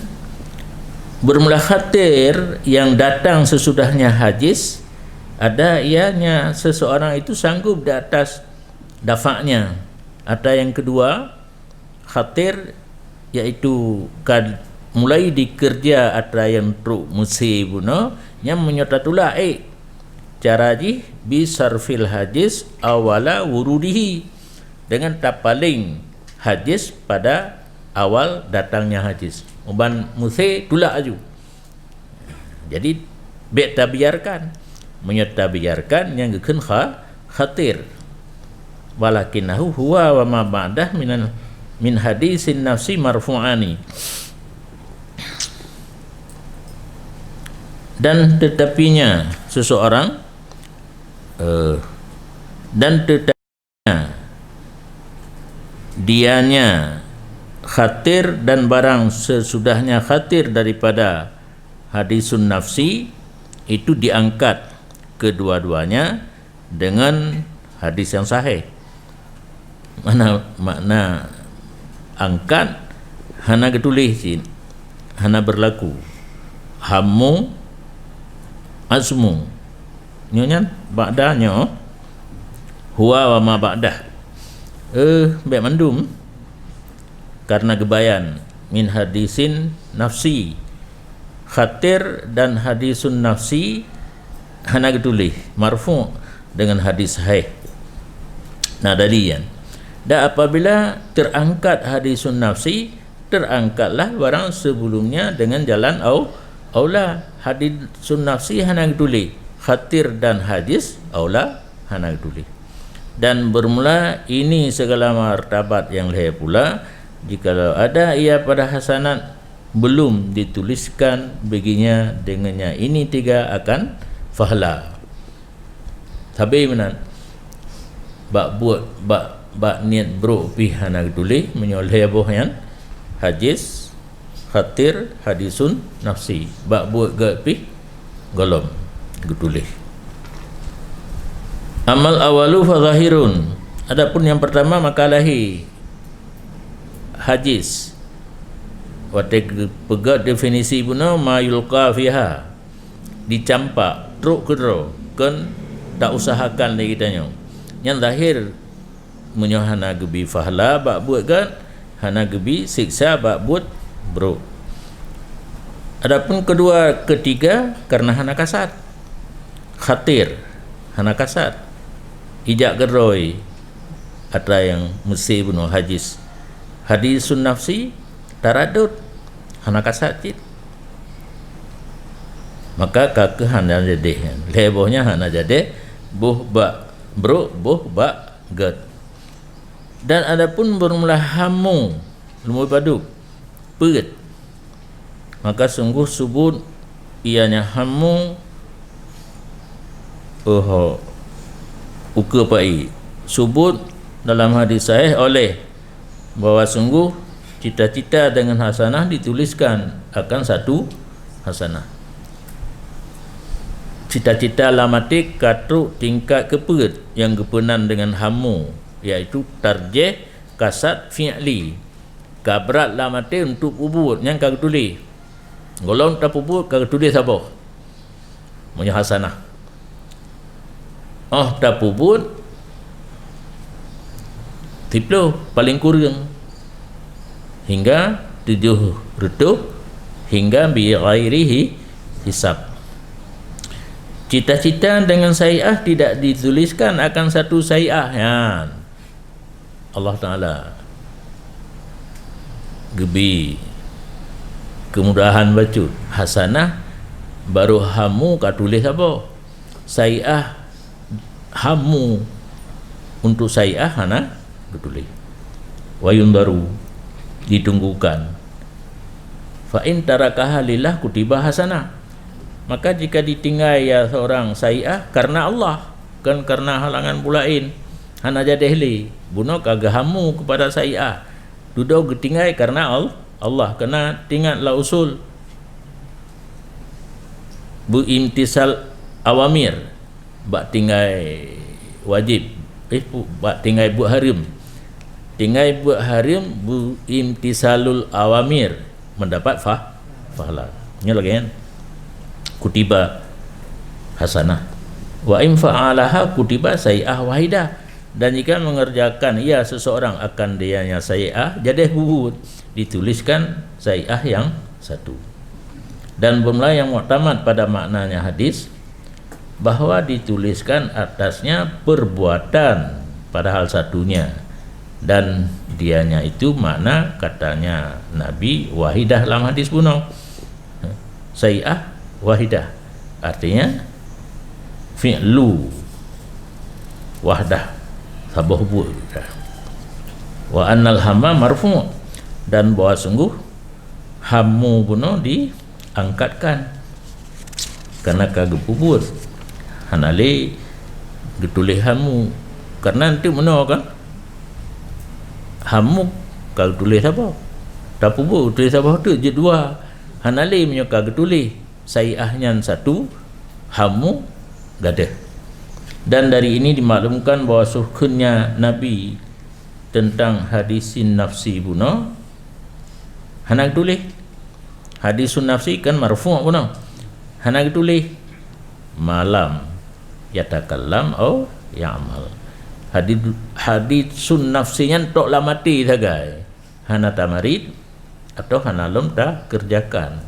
S1: bermula khatir yang datang sesudahnya hadis, ada ianya seseorang itu sanggup di atas dafaknya. Ada yang kedua khatir, iaitu mulai dikerja ada yang truk musibuno yang menyertatula cara ji bisarfil hadis awala wurudihi, dengan tapaling hadis pada awal datangnya hadis. Uban musi tulak aju. Jadi bet tabiarkan menyertabiarkan yang gekun khatir. Walakinahu huwa wa ma ba'dah min hadisin nafsi marfu'ani. Dan tetapinya seseorang dan tetapinya dianya khatir dan barang sesudahnya khatir daripada hadisun nafsi itu diangkat kedua-duanya dengan hadis yang sahih. Makna angkat hana ketulih hana berlaku hamu azmu nyonya ba'danya huwa wa ma ba'dah baik mandum karena gebayan min hadisin nafsi khatir dan hadisun nafsi hana ketulih marfu dengan hadis sahih. Nah dalian dan apabila terangkat hadisun nafsi, terangkatlah barang sebelumnya dengan jalan aula. Hadisun nafsi hana ketulih, khatir dan hadis aula hana ketulih. Dan bermula ini segala martabat yang lain pula, jikalau ada ia pada hasanat belum dituliskan baginya dengannya ini tiga akan fahala. Tapi benar bak niat bro pihana ketulih menyoleh bohyan hadis khatir hadisun nafsi bak buat pi golom ketulih. Amal awalu fa zahirun. Adapun yang pertama makalahi hadis watek pegat definisi guna ma yulqa fiha dicampak truk kedro kan tak usahakan lagi tanya yang zahir menyohana gebi fahla bak buat kan hana gebi siksa bak buat bro. Adapun kedua ketiga karena hana kasat khatir hana kasat ijak geroi ada yang mesti bunuh hadis hadisun nafsi taradud hana kasat cit maka kakek hana jadi lebohnya hana jadi buh ba bro buh ba gad. Dan adapun bermula hamu lumui paduk perit, maka sungguh subut ianya hamu uka pai subut dalam hadis sahih oleh bahwa sungguh cita-cita dengan hasanah dituliskan akan satu hasanah. Cita-cita lamatik katruk tingkat keperit yang kepenan dengan hamu, iaitu tarjih kasat fi'li kabrat lamatik untuk ubud yang kagak tulis golong tak ubud kagak tulis apa punya hasanah. Tak ubud tiplo paling kurang hingga 700 hingga bi ghairihi hisab. Cita-cita dengan sayi'ah tidak dituliskan akan satu sayi'ah ya. Allah Ta'ala gebi kemudahan baca hasanah baru hamu kat tulis apa sayi'ah hamu untuk sayi'ah hana betulis wayun baru ditunggukan fa in tarakaha lillah kutiba hasanah. Maka jika ditinggal ya seorang sayi'ah karena Allah, kan karena halangan pulain hana jadi heli buno kagak hamu kepada sayi'ah duduk getinggai karena Allah kena tinggatlah usul bu imtisal awamir bak tinggai wajib bak tinggai buat harim tinggai buat harim bu imtisalul awamir mendapat fahala ini lagi kan kutiba hasanah wa in fa'alaha kutiba sayi'ah wahidah. Dan jika mengerjakan ia seseorang akan dianya sayi'ah jadi bubut dituliskan sayi'ah yang satu. Dan bermula yang muktamad pada maknanya hadis bahwa dituliskan atasnya perbuatan pada hal satunya dan dianya itu makna katanya Nabi wahidah dalam hadis buno sayi'ah wahidah artinya fi'lu wahdah sabah buat wa annal hamma marfu' dan bahwa sungguh hamu puno diangkatkan karena kagak bubur hanale ditulis hamu karena nanti mana kan hamu kagak tulis apa tak bubur tulis apa tu je dua hanale punya kagak tulis sayi'ahnya satu hamu gadah. Dan dari ini dimaklumkan bahawa suhkunnya Nabi tentang hadisin nafsi buno hanak tulis hadisun nafsi kan marfu' buno hanak tulis malam yatakallam au ya'mal hadisun nafsinya tok lah mati sagai hana tamarid atau hana lum tak kerjakan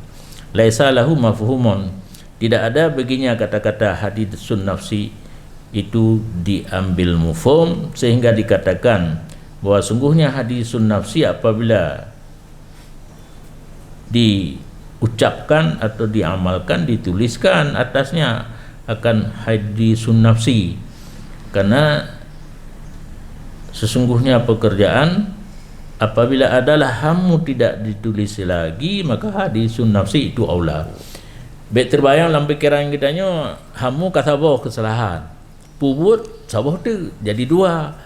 S1: laisa lahu mafhumun tidak ada baginya kata-kata hadisun nafsi itu diambil mufhum sehingga dikatakan bahawa sungguhnya hadisun nafsi apabila diucapkan atau diamalkan dituliskan atasnya akan hadisun nafsi karena sesungguhnya pekerjaan apabila adalah hamu tidak ditulis lagi maka hadisun nafsi itu aula. Baik terbayang dalam pikiran kitanya hamu kasabah kesalahan pubut sabah tu jadi dua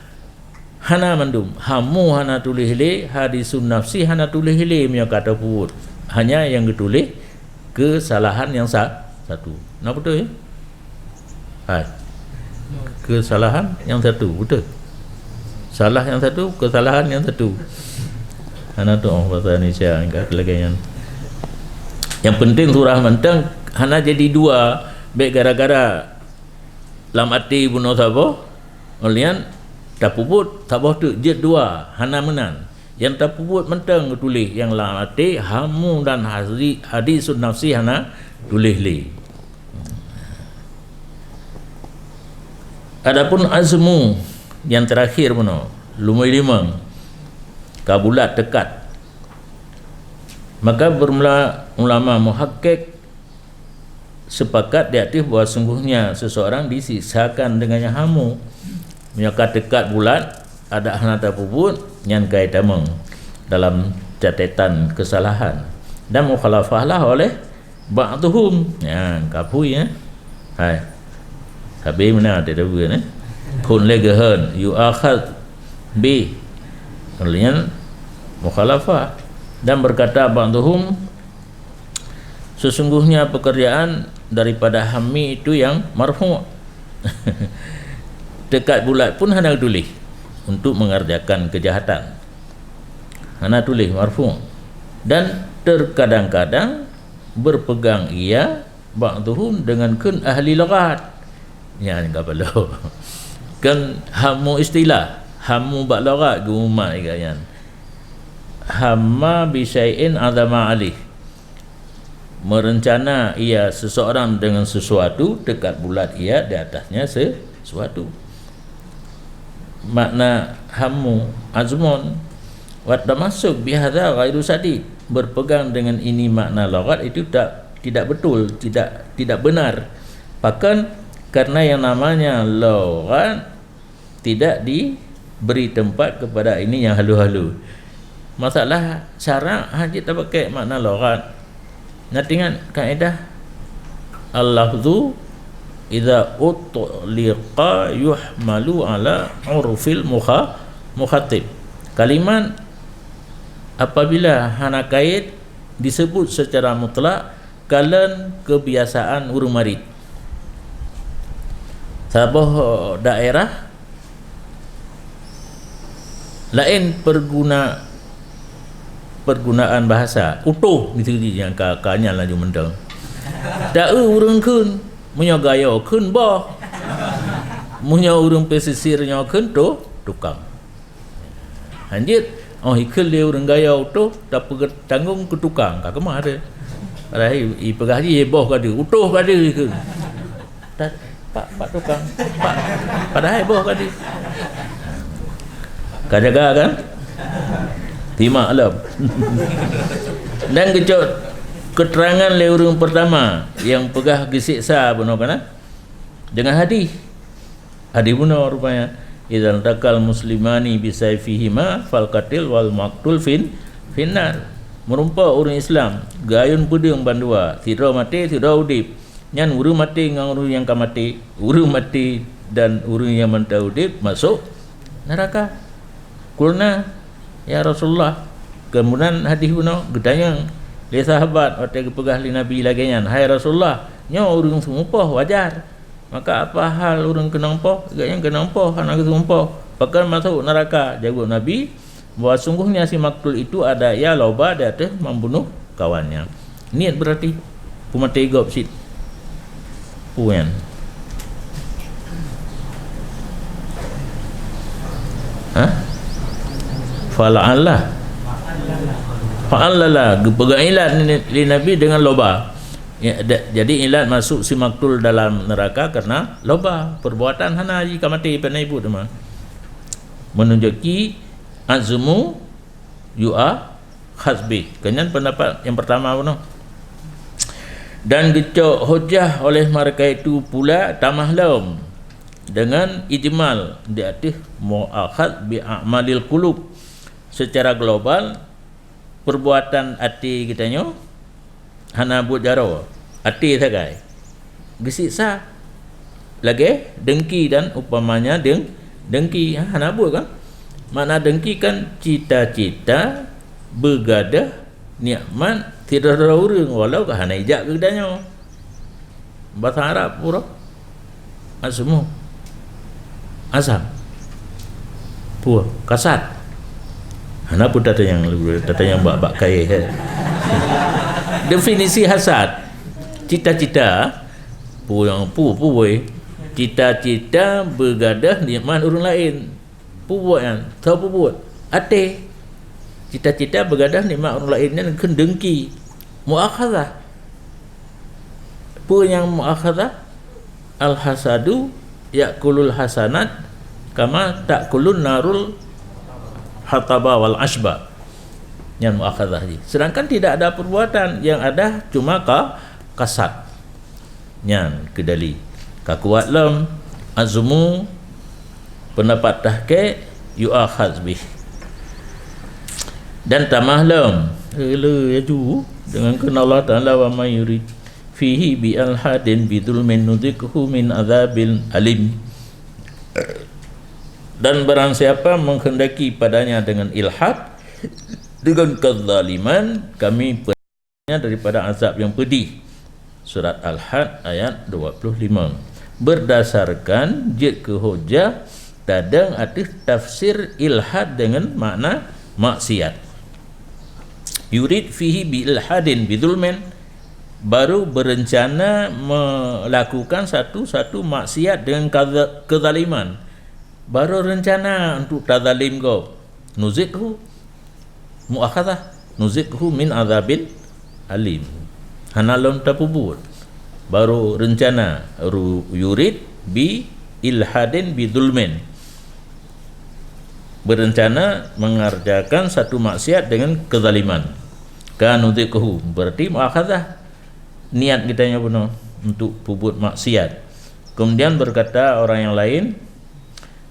S1: hana mandum hamu hana tulis le hadisun nafsi hana tulis le punya kata pubut hanya yang ditulis kesalahan yang satu nak betul ya kesalahan yang satu betul salah yang satu kesalahan yang satu hana tu bahasa Indonesia enggak lagi yang penting surah mentang hana jadi dua baik gara-gara lam arti bunuh sabah olian tak puput sabah tu je dua hana menan yang tak puput mentang tulis yang lam arti hamu dan hadisun nafsi hana tulis li. Adapun azmu yang terakhir bunuh lumai limang kabulat dekat maka bermula ulama muhakkik sepakat di atas bahawa sungguhnya seseorang disiksakan dengannya hamu menyaka dekat bulat ada hanata puput nyan kai tamang dalam catatan kesalahan dan mukhalafahlah oleh ba'duhum kapui hai habis mana ada dua kun legahan you akhad b artinya mukhalafah dan berkata ba'duhum sesungguhnya pekerjaan daripada hammi itu yang marfu' dekat bulat pun hendak tulis untuk mengerjakan kejahatan hendak tulis marfu' dan terkadang-kadang berpegang ia ba'duhum dengan kun ahli lughat yang kapalo kan hamu istilah hamu balaghat guma igayan hamma bisyai'in azama alih merencana ia seseorang dengan sesuatu dekat bulat ia di atasnya sesuatu makna hamu azmun wa tamasuk bihadza ghairu sadid berpegang dengan ini makna lughat itu tidak betul tidak benar bahkan karena yang namanya lughat tidak diberi tempat kepada ini yang halu-halu masalah syarak haji tak pakai makna lughat. Nak ingat kaedah al-lafzu idza utliqa yuhmalu ala urfil mukhatib. Kalimat apabila hana kait disebut secara mutlak kalan kebiasaan urang marid. Sabah daerah lain pergunaan bahasa utuh gitu yang kakaknya laju mendang dak urang keun munya gaya keun bah munya urang pesisirnya keun tu tukang anjir ikut dia urang gaya utuh tak tanggung ke tukang kak kemah ada rai pegah ji boh ka dia utuh ka dia keun pak tukang pak padahal boh ka dia kajaga kan Tima alam. Dan keterangan le urang pertama yang pegah gisiksa benar kan? Dengan hadis. Hadis benar rupanya. Idzal taqal muslimani bisayfihima fal qatil wal maqtul finnar. Merumpa orang Islam gayun pedang bandua, tidak mati tidak udip. Nyan urang mati ngan urang yang ka mati, urang mati dan urang yang mentah udip masuk neraka. Kulna ya Rasulullah kemudian hadis kuno gedanyang dia sahabat waktu pegah li Nabi lagi nyan hai Rasulullah nyo urang sumumpah wajar maka apa hal urang kena umpah gayang kena umpah anak sumumpah bahkan masuk neraka jawab Nabi bahwa sungguhnya si maktul itu ada ya loba dia teh membunuh kawannya niat berarti pumate gop sit puan Fa'allah pegang ilat li Nabi dengan loba ya, jadi ilat masuk si maktul dalam neraka karena loba perbuatan hana haji kamati panai ibu teman menunjuki azmu yu'a khasbi kenyan pendapat yang pertama benar dan dicok hujah oleh mereka itu pula tamahlam dengan ijmal di atas mu'akhad bi a'malil qulub secara global perbuatan hati kita nyo hana buat jaro hati sagai gesiksa lagi dengki dan upamanya dengki hana buat kan mana dengki kan cita-cita begadah nikmat tidak ada urang walau ke hana ijak ke danyo bahasa Arab pura asmu asam pura kasat hana pun tata yang bak kai definisi hasad cita-cita cita-cita begadah nikmat orang lain buat yang tahu buat ate cita-cita begadah nikmat orang lain dan kendengki muakhadzah yang muakhadzah al hasadu yakulul hasanat kama takulun narul hataba wal asba yang muakhadzah. Sedangkan tidak ada perbuatan yang ada cuma kasat nyan kedali kakuat lam azmu pendapat tahqiq yu'akhaz bih dan tamah lam ya ju dengan kena Allah Ta'ala wa may yurid fihi bi alhadin bidulmin nudhikhu min adzabil alim dan barang siapa menghendaki padanya dengan ilhad dengan kezaliman kami pernya daripada azab yang pedih. Surat Al-Had ayat 25 berdasarkan jid ke hujah dadang atis tafsir ilhad dengan makna maksiat. Yurid fihi bi ilhadin bidulmin baru berencana melakukan satu maksiat dengan kezaliman, baru rencana untuk tazalim kau nuzikhu mu'akhadzah nuzikhu min azabil alim hanalon tapubut baru rencana yurid bi ilhadin bidulmin berencana mengerjakan satu maksiat dengan kezaliman kanudhikuhu berarti muakhadzah niat kitanya benar untuk pubut maksiat. Kemudian berkata orang yang lain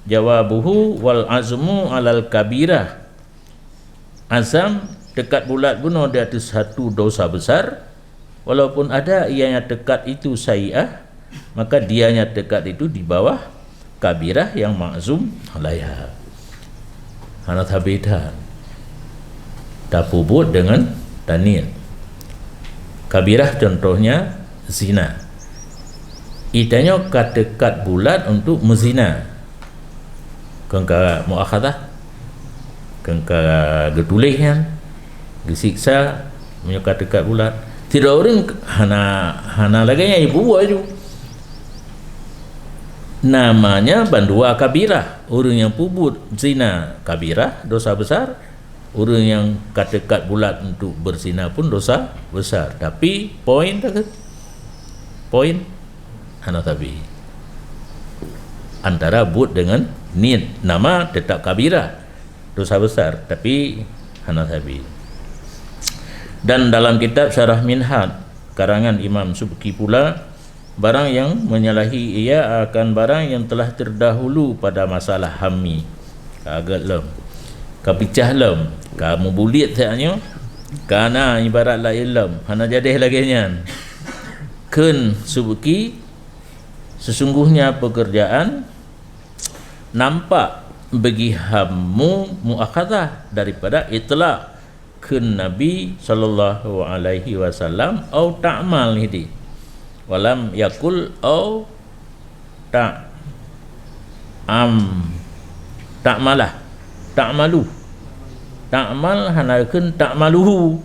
S1: jawabuhu wal azmu alal kabirah azam dekat bulat benar di atas satu dosa besar walaupun ada ianya dekat itu sayi'ah maka dianya dekat itu di bawah kabirah yang ma'zum alaiha hanat habitan tapubut dengan tanil kabirah contohnya zina itanya dekat bulat untuk mezina kengka mu'akhadzah kengka getulih kan disiksa menyuka dekat bulat tidak orang hana lagi yang ibu buat itu namanya bandua kabirah orang yang pubut zina kabirah dosa besar orang yang dekat bulat untuk berzina pun dosa besar tapi poin tak poin hana tabi antara but dengan niat nama tetap kabirah dosa besar tapi hana tabi. Dan dalam kitab Syarah Minhaj karangan Imam Subki pula barang yang menyalahi ia akan barang yang telah terdahulu pada masalah hammi agak lem kapicah lem kamu bulit saatnya kana ibarat la ilm hana jadih lagi nyan ken Subki sesungguhnya pekerjaan nampak bagi hammu muakhadzah daripada itlaq kun Nabi sallallahu alaihi wasallam au ta'mal hidi walam yakul au ta'malah ta'malu ta'mal hanakeun ta'maluhu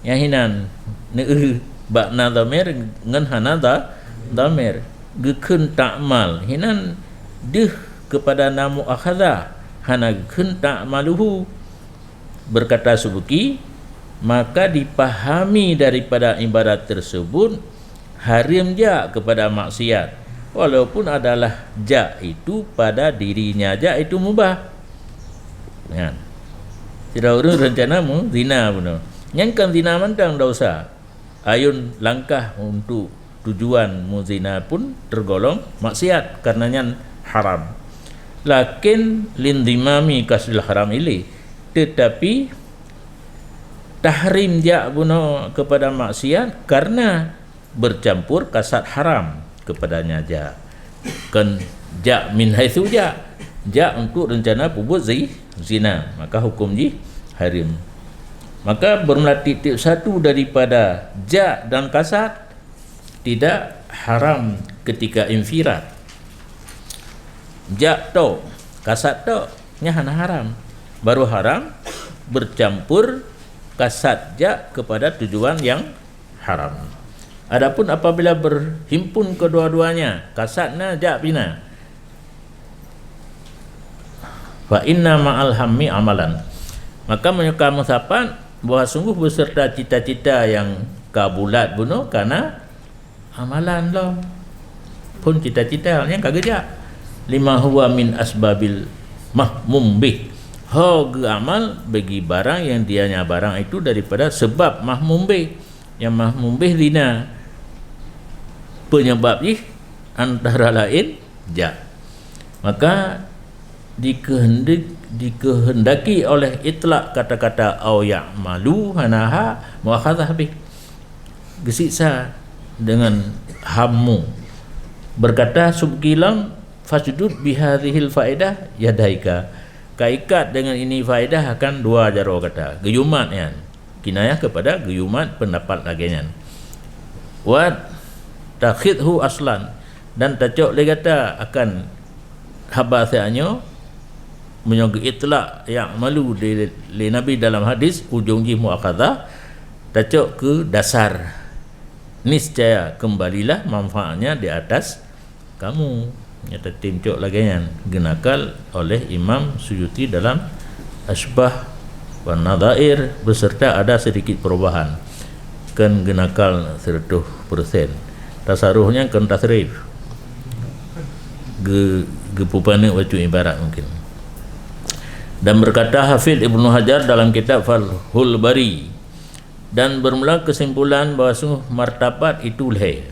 S1: yahinan ne bakna dhamir ngan hanada dhamir gekeun ta'mal hinan deh kepada namu akhadha hanakeun ta'maluhu. Berkata Subki maka dipahami daripada ibarat tersebut haram ja kepada maksiat walaupun adalah ja itu pada dirinya ja itu mubah ya. Tidak orang rencana mu zina benar nyangkan zina mandang dosa ayun langkah untuk tujuan mu zina pun tergolong maksiat karenanya haram lakin lindimami kasril haram ili tetapi tahrim ja guna kepada maksiat karena bercampur kasat haram kepadanya ja kan ja min haitsu ja untuk rencana pubut zina maka hukum ji haram maka bermula titik satu daripada ja dan kasat tidak haram ketika infirad ja to kasat to nya hana haram baru haram bercampur kasat ja kepada tujuan yang haram. Adapun apabila berhimpun kedua-duanya kasatna ja bina fa inna ma'al hammi amalan maka menyuka musapan bahawa sungguh beserta cita-cita yang kabulat bunuh karena amalan lo pun cita-cita yang kagak lima huwa min asbabil mahmum bih hoge amal bagi barang yang dianya barang itu daripada sebab mahmum bih yang mahmum bih zina penyebab ni antara lain maka dikehendaki oleh itlak kata-kata au ya'malu hanaha muakhadzah bih, disiksa dengan hammu. Berkata subkilam fasjud bihadhil faedah yadaika, kaikat dengan ini faedah akan dua jaro kata geyumat yan, kinayah kepada geyumat pendapat laginya. Wa takhidhu aslan, dan tacok le kata akan habasanya menyogi itlak yang malu di Nabi dalam hadis ujung ji muakhadzah, tacok ke dasar niscaya kembalilah manfaatnya di atas kamu. Nyata timcok lagi yang genakal oleh Imam Suyuti dalam Asbah wa Nadhair, beserta ada sedikit perubahan kan genakal 100%. Tasaruhnya kan tasrif gepupana waju ibarat mungkin. Dan berkata Hafidh Ibnu Hajar dalam kitab Fathul Bari, dan bermula kesimpulan bahawa sungguh martabat itu leh.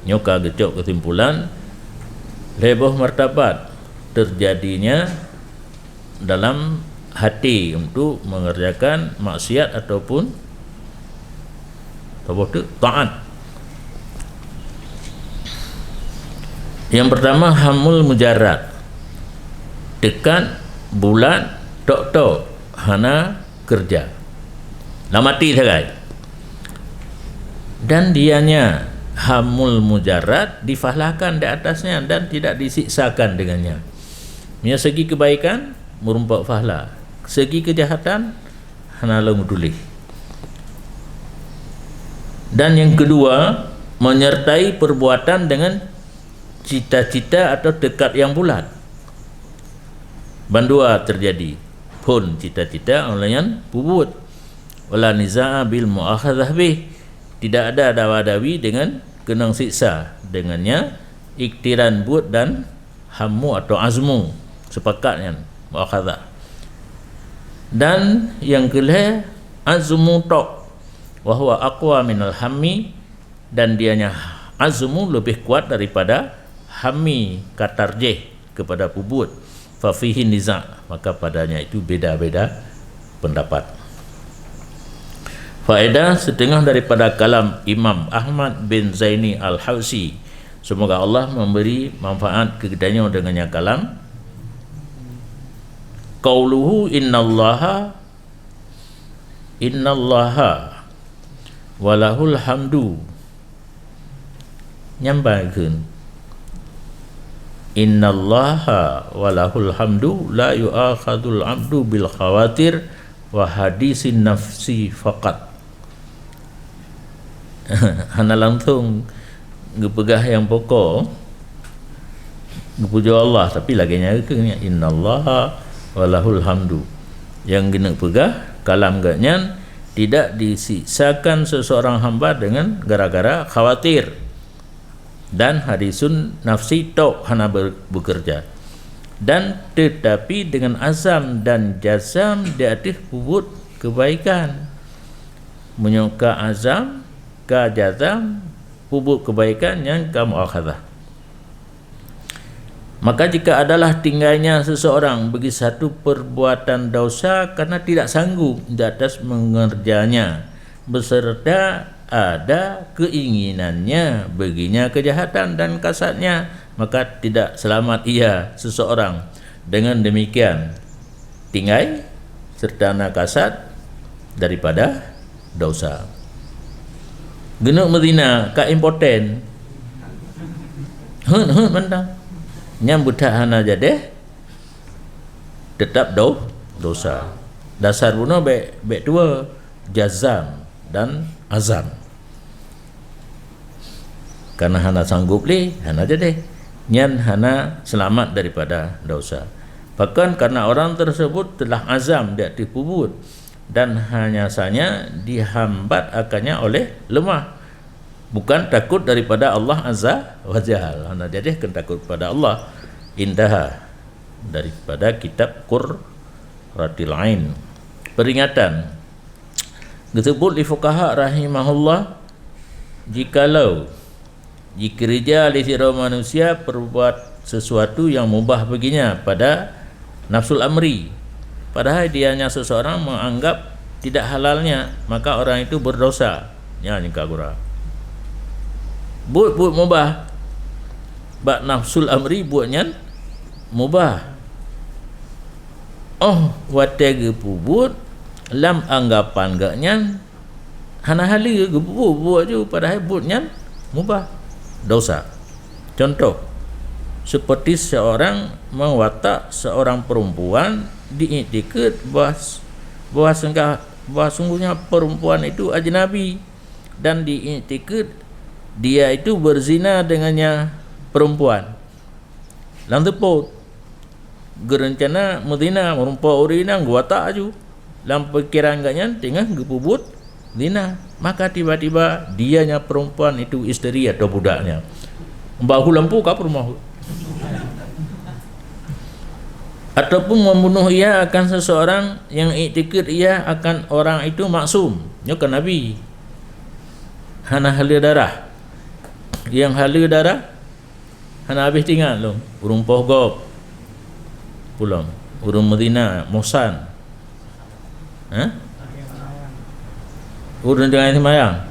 S1: Nyoka gecok kesimpulan lebih martabat terjadinya dalam hati untuk mengerjakan maksiat ataupun taat. Yang pertama hamul mujarrad, dekat bulan tok hana kerja dah mati sagai, dan dianya hamul mujarrad difahlahkan di atasnya dan tidak disiksakan dengannya. Punya segi kebaikan merumpak fahla, segi kejahatan hana lemudulih. Dan yang kedua menyertai perbuatan dengan cita-cita atau tekad yang bulat. Bandua terjadi pun cita-cita olehnya pubut wala niza'a bil muakhadzah bih, tidak ada dawa-dawi dengan kenang siksa dengannya, iktiran buat dan hammu atau azmu sepakatnya muakhadzah. Dan yang kelih azmu tok wa huwa aqwa minal hammi, dan dianya azmu lebih kuat daripada hammi katarjih kepada pubut. Fa fihi niza', maka padanya itu beda-beda pendapat. Faedah setengah daripada kalam Imam Ahmad bin Zaini Al-Hausi, semoga Allah memberi manfaat kepadanya dengannya kalam. Qauluhu innallaha walahul hamdu, nyambangkeun innallaha walahul hamdu la yu'akhadul abdu bil khawatir wa hadisin nafsi faqat. Hana langsung ngepegah yang pokok ngepuja Allah, tapi lagi nyarikan innallaha walahul hamdu, yang kena pegah kalam gaknya tidak disiksakan seseorang hamba dengan gara-gara khawatir, dan hadisun nafsi tok hana bekerja, dan tetapi dengan azam dan jazam di atas puput kebaikan. Menyuka azam ka jazam puput kebaikan yang ka muakhadzah. Maka jika adalah tinggalnya seseorang bagi satu perbuatan dosa karena tidak sanggup di atas mengerjanya, beserta ada keinginannya baginya kejahatan dan kasatnya, maka tidak selamat ia seseorang dengan demikian tinggai serta kasat daripada dosa. Genuk Medina ka impoten mentang nyambut hana jadi tetap dosa. Dasar bunuh baik dua, jazam dan azam. Karena hana sanggup li hana jadi nyan hana selamat daripada dosa. Bahkan karena orang tersebut telah azam dia dipubut dan hanya saja dihambat akannya oleh lemah, bukan takut daripada Allah Azza wa Jalla. Hana jadi kan takut pada Allah. Intaha daripada kitab Qurratul Ain. Peringatan disebut li fuqaha rahimahullah, jikalau jika rijal istirahat manusia perbuat sesuatu yang mubah baginya pada nafsul amri, padahal dianya seseorang menganggap tidak halalnya, maka orang itu berdosa. Ya ni kagura. Buat mubah, bak nafsul amri buatnya mubah. Oh, watega pubut lam anggapan gaknya hana hala ke buat je, padahal buatnya mubah, dosa. Contoh, seperti seorang mewatak seorang perempuan diiktikad bahawa sungguhnya perempuan itu ajnabi, dan diiktikad dia itu berzina dengannya perempuan. Lang teput gerencana mezina merumpah orina guata aju lam pikiran gaknya tengah gepubut zina, maka tiba-tiba dianya perempuan itu isteri atau budaknya bahu lampu ke rumah, ataupun membunuh ia akan seseorang yang iktikad ia akan orang itu maksum, ya kan Nabi hana hala darah, yang hala darah hana habis tinggal lo urung pohgop pulang urung Medina Musan, urung dengan semayang,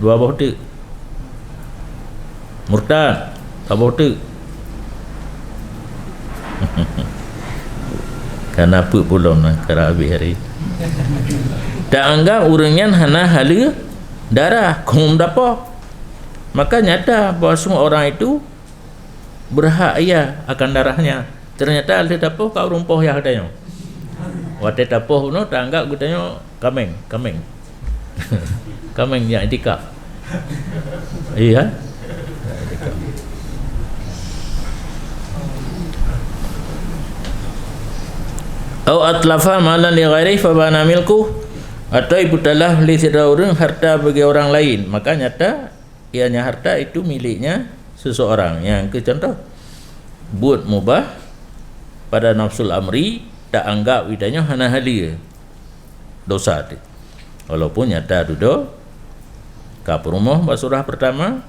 S1: dua bohte murtad tak bohte. Kenapa pulang kerana habis hari tak anggap urangnya hana hala darah kum dapa, maka nyata bahawa semua orang itu berhak ia akan darahnya. Ternyata ada tapoh kau rumpoh yang katanya wate tapoh no tak anggap katanya kameng kameng yang itikaf. Iya au atlafa malan li ghairi fa bana milku, atau ibu telah beli seorang harta bagi orang lain, maka nyata ianya harta itu miliknya seseorang. Yang ke contoh buat mubah pada nafsul amri tak anggap widanya hana halia dosa tu, walaupun nyata duduk ka perumah basurah pertama,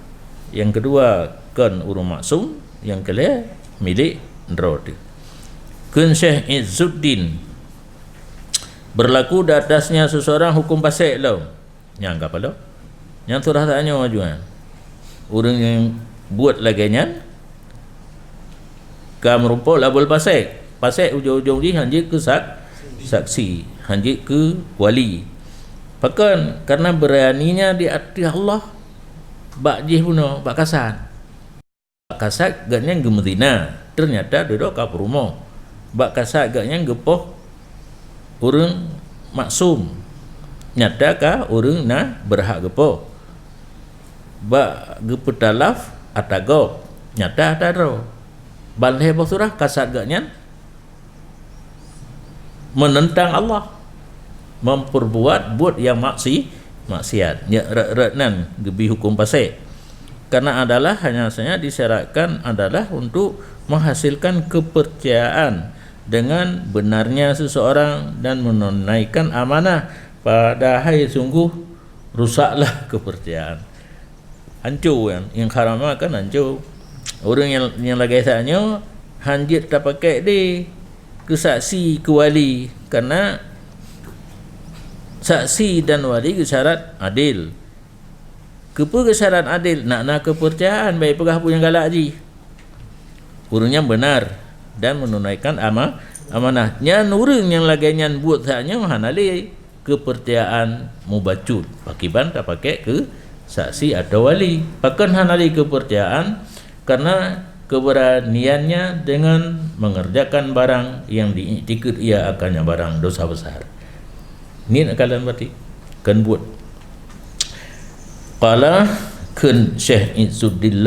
S1: yang kedua kan urung maksum, yang kelima milik ndro tu. Kun Syekh Izzuddin berlaku di atasnya seseorang hukum pasik lo, yang apa lo, yang surah tanya majuan orang yang buat laginya ka merupakan labul pasik ujung-ujung ni hanjik ke saksi, hanjik ke wali, bahkan karena beraninya di hati Allah bak jih puno bak kasat gaknya gemedina, ternyata duduk ka rumah bak kasat gaknya gepoh orang maksum, nyata ka orang na berhak gepoh bak gepetalaf atagop, nyata ataro balai basurah kasat gaknya menentang Allah, memperbuat buat yang maksiat ya nan gebi hukum pasik, karena adalah hanya saja disyaratkan adalah untuk menghasilkan kepercayaan dengan benarnya seseorang dan menunaikan amanah, padahal sungguh rusaklah kepercayaan, hancur yang haram kan hancur. Orang yang lagi saatnya hanjit tak pakai dia ke saksi ke wali, karena saksi dan wali ke syarat adil. Kepa ke syarat adil nak kepercayaan baik pegah punya galak ji, urangnya benar dan menunaikan amanahnya. Orang yang lagi nyan buat saatnya hanali kepercayaan mubacut pakiban tak pakai ke saksi atau wali, bahkan hanali kepercayaan karena keberaniannya dengan mengerjakan barang yang diiktikad ia akannya barang dosa besar. Ini nak kalian berarti kan buat qala kun Syekh Izzuddin,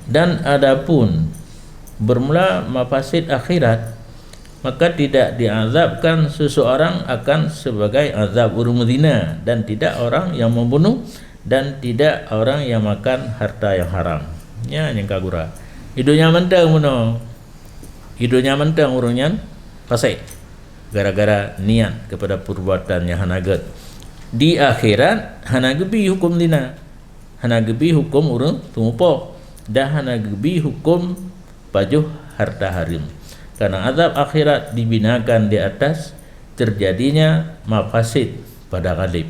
S1: dan adapun bermula mafasid akhirat, maka tidak diazabkan seseorang akan sebagai azab urung zina, dan tidak orang yang membunuh, dan tidak orang yang makan harta yang haram. Ya yang kagura hidupnya mentang muno, hidupnya mentang urungnya pasai gara-gara niat kepada perbuatan yang hanagat. Di akhirat hanagebi hukum zina, hana gebi hukum urang tumupo dah hana gebi hukum pajuh harta harim. Karena azab akhirat dibinakan di atas terjadinya mafasid pada ghalib.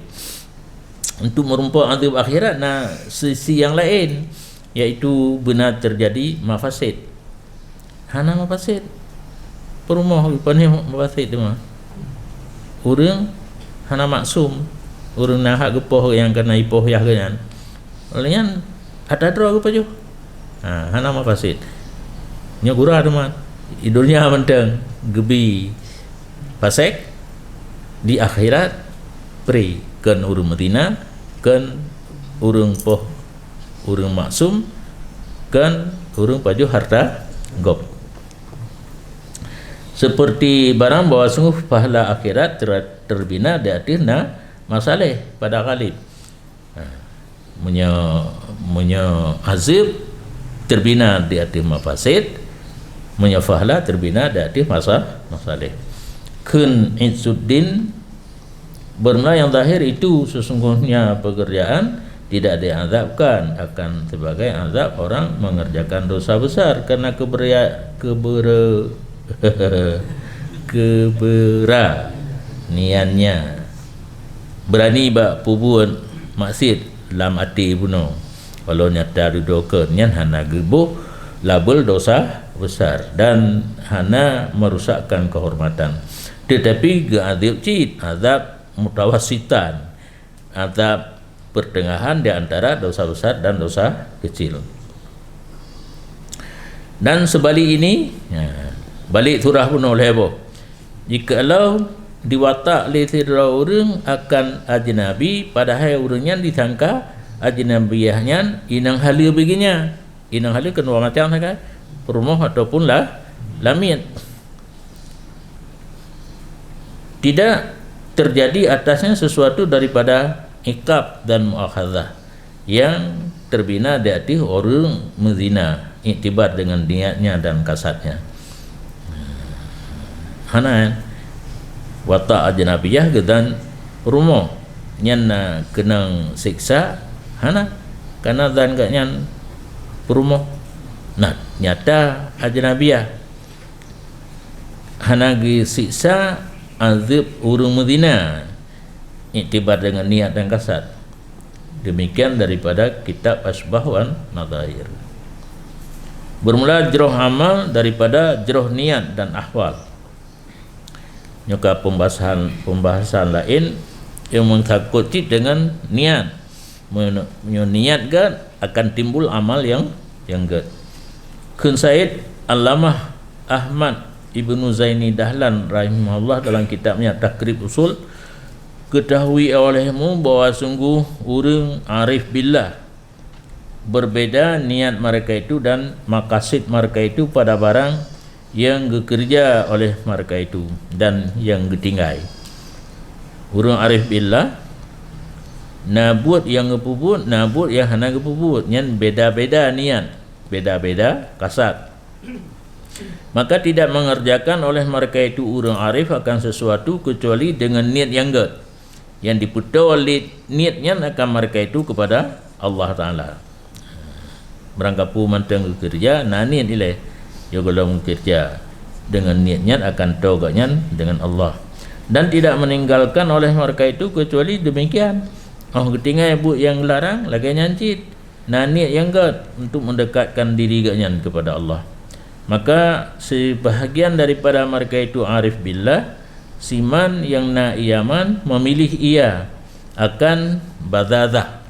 S1: Untuk merumpuk azab akhirat nah sisi yang lain, iaitu benar terjadi mafasid. Hana mafasid perumah pani mafasid dia mah. Urang hana maksum, urang nah hak gepoh yang kena ipoh yah ganyan. Olehnya ada draw apa jo? Hana mafasid. Nya gurah teman. Idulnya menteng gebi pasek di akhirat pri kan urang Madinah kan urang poh urang maksum kan urang pajuh harta gop. Seperti barang bahwa sungguh pahala akhirat terbina di akhirna masalah pada ghalib. Munya azib terbina di akhir mafasid, munya pahala terbina di akhir masalah. Kun insuddin bermula yang zahir itu sesungguhnya pekerjaan tidak diazabkan, akan sebagai azab orang mengerjakan dosa besar karena keberaniannya berani bak pubuan maksiat lam ati buno walau nyata dudokeun nyan hana gebuh label dosa besar dan hana merusakkan kehormatan. Tetapi azab cid, azab mutawasitan, azab pertengahan di antara dosa besar dan dosa kecil. Dan sebalik ini balik surah pun oleh apa? Jikalau diwatak oleh sirra orang akan ajnabi, padahal orangnya disangka ajnabiyahnya inang halia begininya. Inang halia kedua macam kan? Perumah ataupun lamit. Tidak terjadi atasnya sesuatu daripada ikab dan muakhadzah yang terbina di atas orang menzina, iktibar dengan niatnya dan kasatnya. Hana watak ajnabiyah gedan rumah nyan kenang siksa hana karena dan gak nyan rumah nah nyata ajnabiyah hana gi siksa azab urang Madinah iktibar dengan niat dan kasat. Demikian daripada kitab Asbah wan Nadhair. Bermula jeroh amal daripada jeroh niat dan ahwal. Nyuka pembahasan lain yang mengtakuti dengan niat. Niat kan akan timbul amal yang gad. Kun Said Allamah Ahmad Ibnu Zaini Dahlan rahimahullah dalam kitabnya Takrib Usul, ketahui olehmu bahwa sungguh urang arif billah berbeda niat mereka itu dan maqasid mereka itu pada barang yang bekerja oleh mereka itu dan yang ditinggai. Urang arif billah nabut yang ngepubut, nabut yang hana ngepubut, nyan beda-beda niat, beda-beda kasat. Maka tidak mengerjakan oleh mereka itu urang arif akan sesuatu kecuali dengan niat yang gad, yang diputar oleh niatnya akan mereka itu kepada Allah Ta'ala. Berangkapu mantang kerja, nah niat ilai ya kalau kerja dengan niatnya akan taugatnya dengan Allah, dan tidak meninggalkan oleh mereka itu kecuali demikian. Oh ketinggai ibu yang larang lagi nyancit, nah niat yang gad untuk mendekatkan diri gaknya kepada Allah. Maka sebahagian daripada mereka itu arif billah, siman yang na'iyaman memilih ia akan badadzah,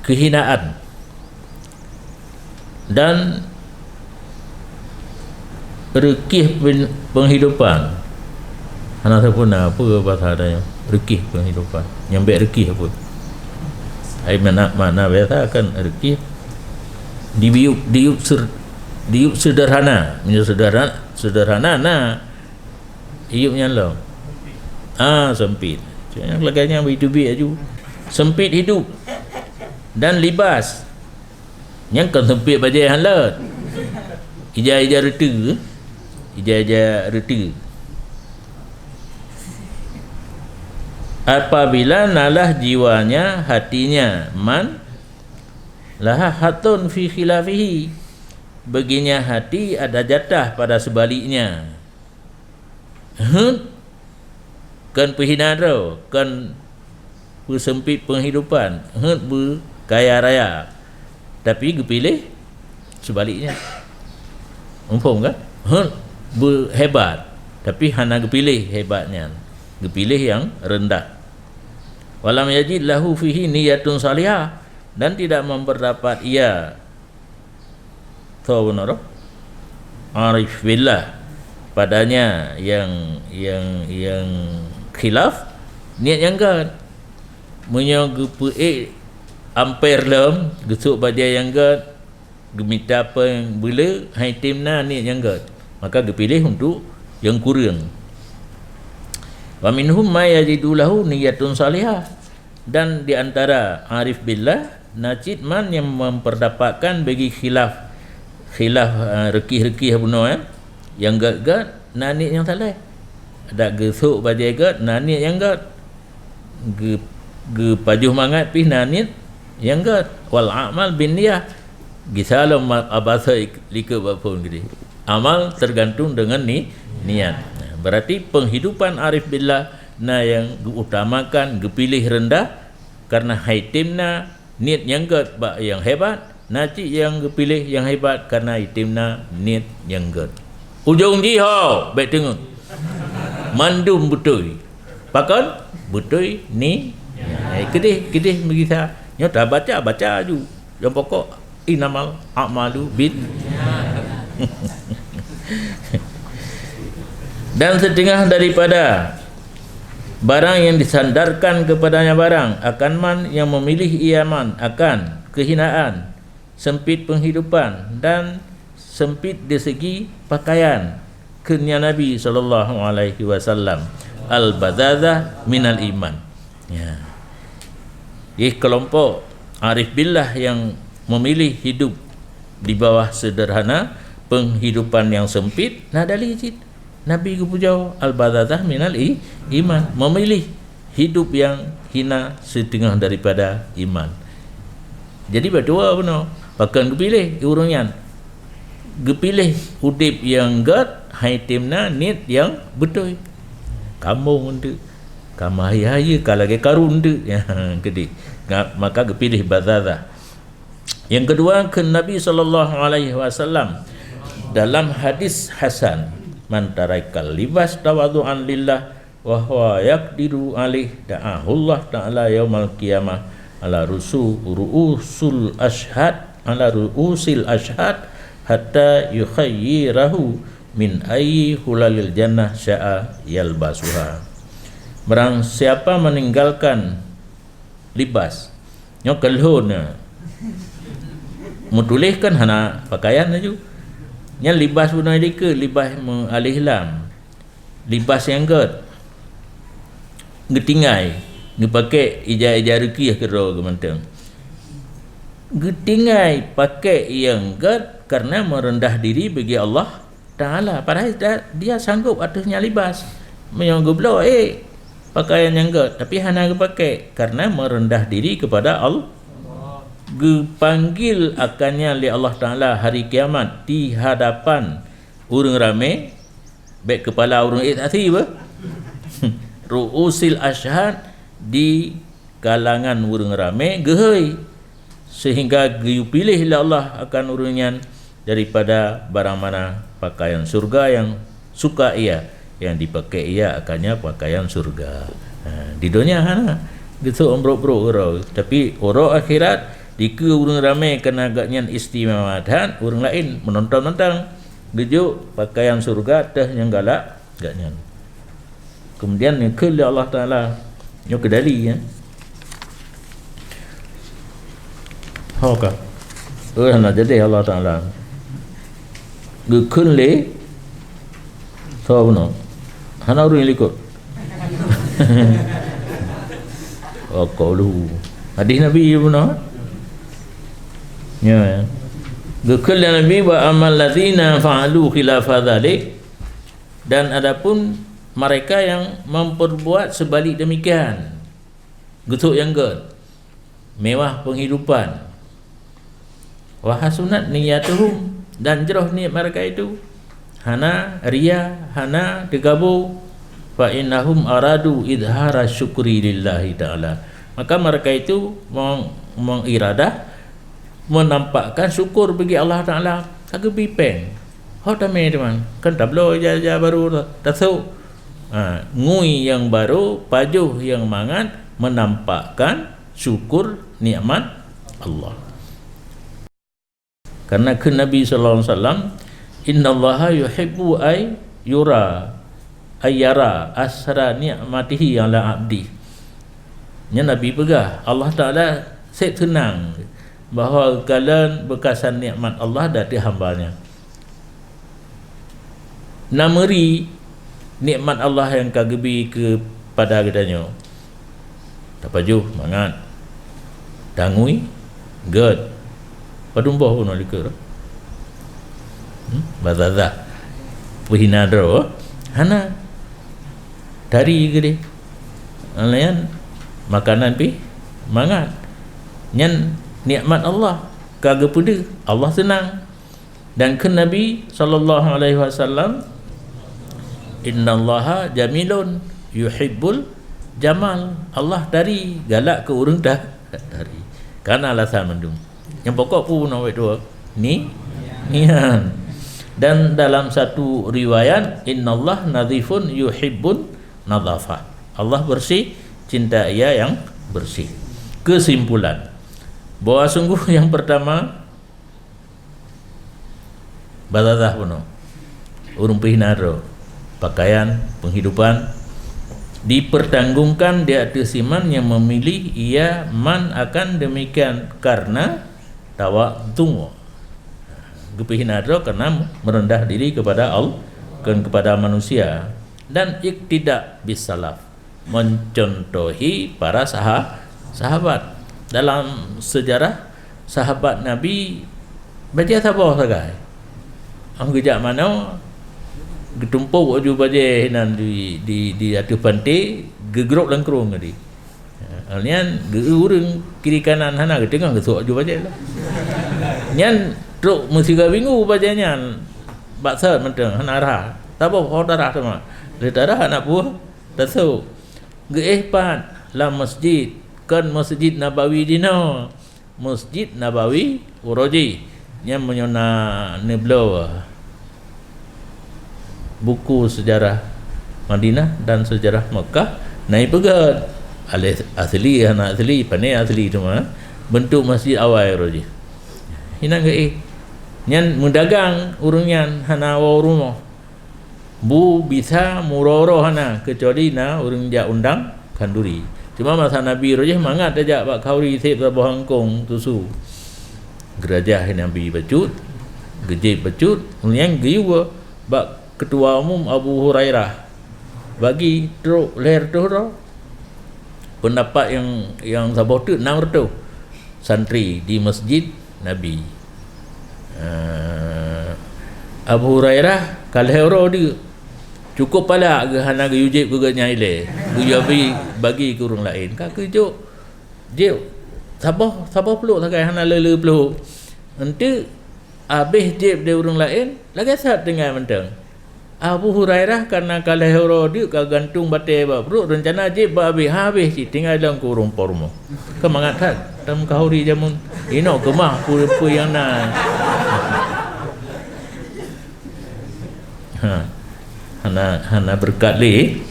S1: kehinaan dan rekih penghidupan. Anak saya pun apa bahasa adanya rekih penghidupan, nyampe rekih apa ai mana biasa akan rekih diuk sederhana, menjadi sederhana nah hidupnya lo sempit. Yang laganya hidup aja sempit hidup dan libas yang kan sempit baju yang halat ija reti apabila nalah jiwanya, hatinya, man laha hatun fi khilafihi, baginya hati ada jatah pada sebaliknya. Kan perhinara, kan bersempit penghidupan, berkaya raya, tapi pilih sebaliknya. Umpam kan? Berhebat, tapi hana pilih hebatnya, pilih yang rendah. Walam yajid lahu fihi niyatun salihah, dan tidak memperdapat ia benar arif billah padanya yang khilaf niat yang gad menyogup ampere lem gesuk badia yang gad gemita apa yang bila hai timna niat yang gad, maka dipilih untuk yang kurang. Wa minhum ma yajidu lahu niyatun salihah, dan di antara arif billah najid man yang memperdapatkan bagi khilaf rekih-rekih benar yang gad nanit yang salah, ada gesuk bajai gad nanit yang gad ge pajuh mangat pi nanit yang gad wal amal bin niyah gisalam abasa lika bapun gede, amal tergantung dengan niat. Berarti penghidupan arif billah na yang diutamakan, dipilih rendah karena haitimna niat yang gad yang hebat, najib yang dipilih yang hebat karena haitimna niat yang gad. Ujung jihau baik tengok mandum betul pakan betul ni kedih bagi saya nyata baca ju yang pokok inamal a'malu bin dan setengah daripada barang yang disandarkan kepadanya barang akan man yang memilih iaman akan kehinaan, sempit penghidupan, dan sempit dari segi pakaian. Kenya Nabi SAW al-badadzah minal iman. Ya. Ini kelompok arif billah yang memilih hidup di bawah sederhana, penghidupan yang sempit. Nah dari itu Nabi kupujau al-badadzah minal iman, memilih hidup yang hina setengah daripada iman. Jadi berdua benar. Bahkan kepilih urungan, kepilih hudib yang gad, haitimna nit yang betul. Kamu untuk kamu haya kalau ke karun tu ya gede. Maka kepilih badadzah. Yang kedua ke Nabi SAW dalam hadis hasan, man tarakal libas tawadhu'an lillah wa huwa yaqdiru alaih da'ahullah ta'ala yaumal qiyamah ala ru'usul ashhad hatta yukhayyirahu min ayyi hulalil jannah sya'a yalbasuha. Barang siapa meninggalkan libas nyokelhona mutulihkan hana pakaian aju nya libas guna dike libas alihlam libas yang gad getingai dipakai ija rukiah kero gemanteng getingai pakai yang gad karena merendah diri bagi Allah Ta'ala, padahal dia sanggup atasnya libas menyanggup pakaian yang gad tapi hana pakai karena merendah diri kepada Allah. Dipanggil akannya oleh Allah Ta'ala hari kiamat di hadapan orang ramai, baik kepala orang iktasi ru'usil ashhad, di kalangan orang ramai gehoi, sehingga dipilih oleh Allah akan urunyan daripada barang mana pakaian surga yang suka ia, yang dipakai ia akannya pakaian surga. Di dunia hana gitu ombrok-brok, tapi orang akhirat jika orang ramai kena agaknya istimewa dan orang lain menonton-nonton gejuk pakaian surga teh yang galak agaknya. Kemudian yang ke Allah Ta'ala yang kedali ya. Hoka. Nak jadi Allah Ta'ala. Gekun le so benar. Hana orang ikut. Oh kau lu. Hadis Nabi benar. Ya. Gekul Nabi wa amal ladzina fa'alu khilafa dzalik, dan adapun mereka yang memperbuat sebalik demikian. Getuk yang mewah penghidupan. Wa hasunat niyatuhum, dan jeroh niat mereka itu hana riya, hana digabung. Fa innahum aradu idhara syukri lillahi ta'ala. Maka mereka itu mengiradah menampakkan syukur bagi Allah Ta'ala. Kagak bipeng hot tamai teman kan tablo ja baru tasu ngui yang baru pajuh yang mangat menampakkan syukur nikmat Allah. Karena ke Nabi sallallahu alaihi wasallam, innallaha yuhibbu ay yura ayyara asra ni'matihi ala abdi. Nya Nabi pegah Allah Taala set tenang bahawa kalian bekasan nikmat Allah dari hambanya. Nameri nikmat Allah yang kagebi kepada katanya. Tapaju mangat. Tangui god. Padumboh pun likur. Bazaza. Puhinadro hana dari gede. Alayan makanan pi mangat. Nyan nikmat Allah kagak pede Allah senang. Dan ke Nabi sallallahu alaihi wasallam, innallaha jamilun yuhibbul jamal. Allah dari galak ke urang dah dari karena alasan mendung yang pokok pun awet dua ni nian. Dan dalam satu riwayat, innallah nadhifun yuhibbun nadhafah. Allah bersih, cinta ia yang bersih. Kesimpulan bahwa sungguh yang pertama baladah puno urung pihinaro pakaian penghidupan dipertanggungkan di atas iman yang memilih ia man akan demikian karena tawadhu. Gepihinaro karena merendah diri kepada Allah dan kepada manusia, dan iktidak bisalaf, mencontohi para sahabat. Dalam sejarah sahabat Nabi baca tabah sagai ang gejak mana getumpuk baju baje nan di atas pantai gegrok langkrung tadi. Alnian geurung kiri kanan hana ke tengah gesuk baju baje lah. Nyan truk mesti ga bingu bajanya baksa menteng hana arah. Tabo hodarah sama. Letarah anak buah tasu. Geehpat la masjid kan Masjid Nabawi dino. Masjid Nabawi uroji yang menyona neblo buku sejarah Madinah dan sejarah Mekah naik pegat asli anak asli panai asli cuma bentuk masjid awal roji hinang ke nyan mendagang urungan hana wa rumah bu bisa muroro hana kecuali na urung ja undang kanduri cuma masa Nabi roji mangat aja pak kauri sep sabah Hongkong tusu gerajah Nabi bacut gejib bacut yang giwa bak Ketua Umum Abu Hurairah bagi truk leher tu pendapat yang sabah tu 600 santri di Masjid Nabi. Abu Hurairah kalau dia cukup pala ke hana ke yujib ke nyaile ke bagi ke orang lain ka kejuk je sabah peluk sakai hana lele peluk nanti habis jeb dia orang lain lagi sat dengan mentang Abu Hurairah karena kalau dia gantung batai perut rencana jeb habis tinggal dalam kurung pormo kemangat tak dalam kahuri jamun ino kemah pura yang na hana berkat le.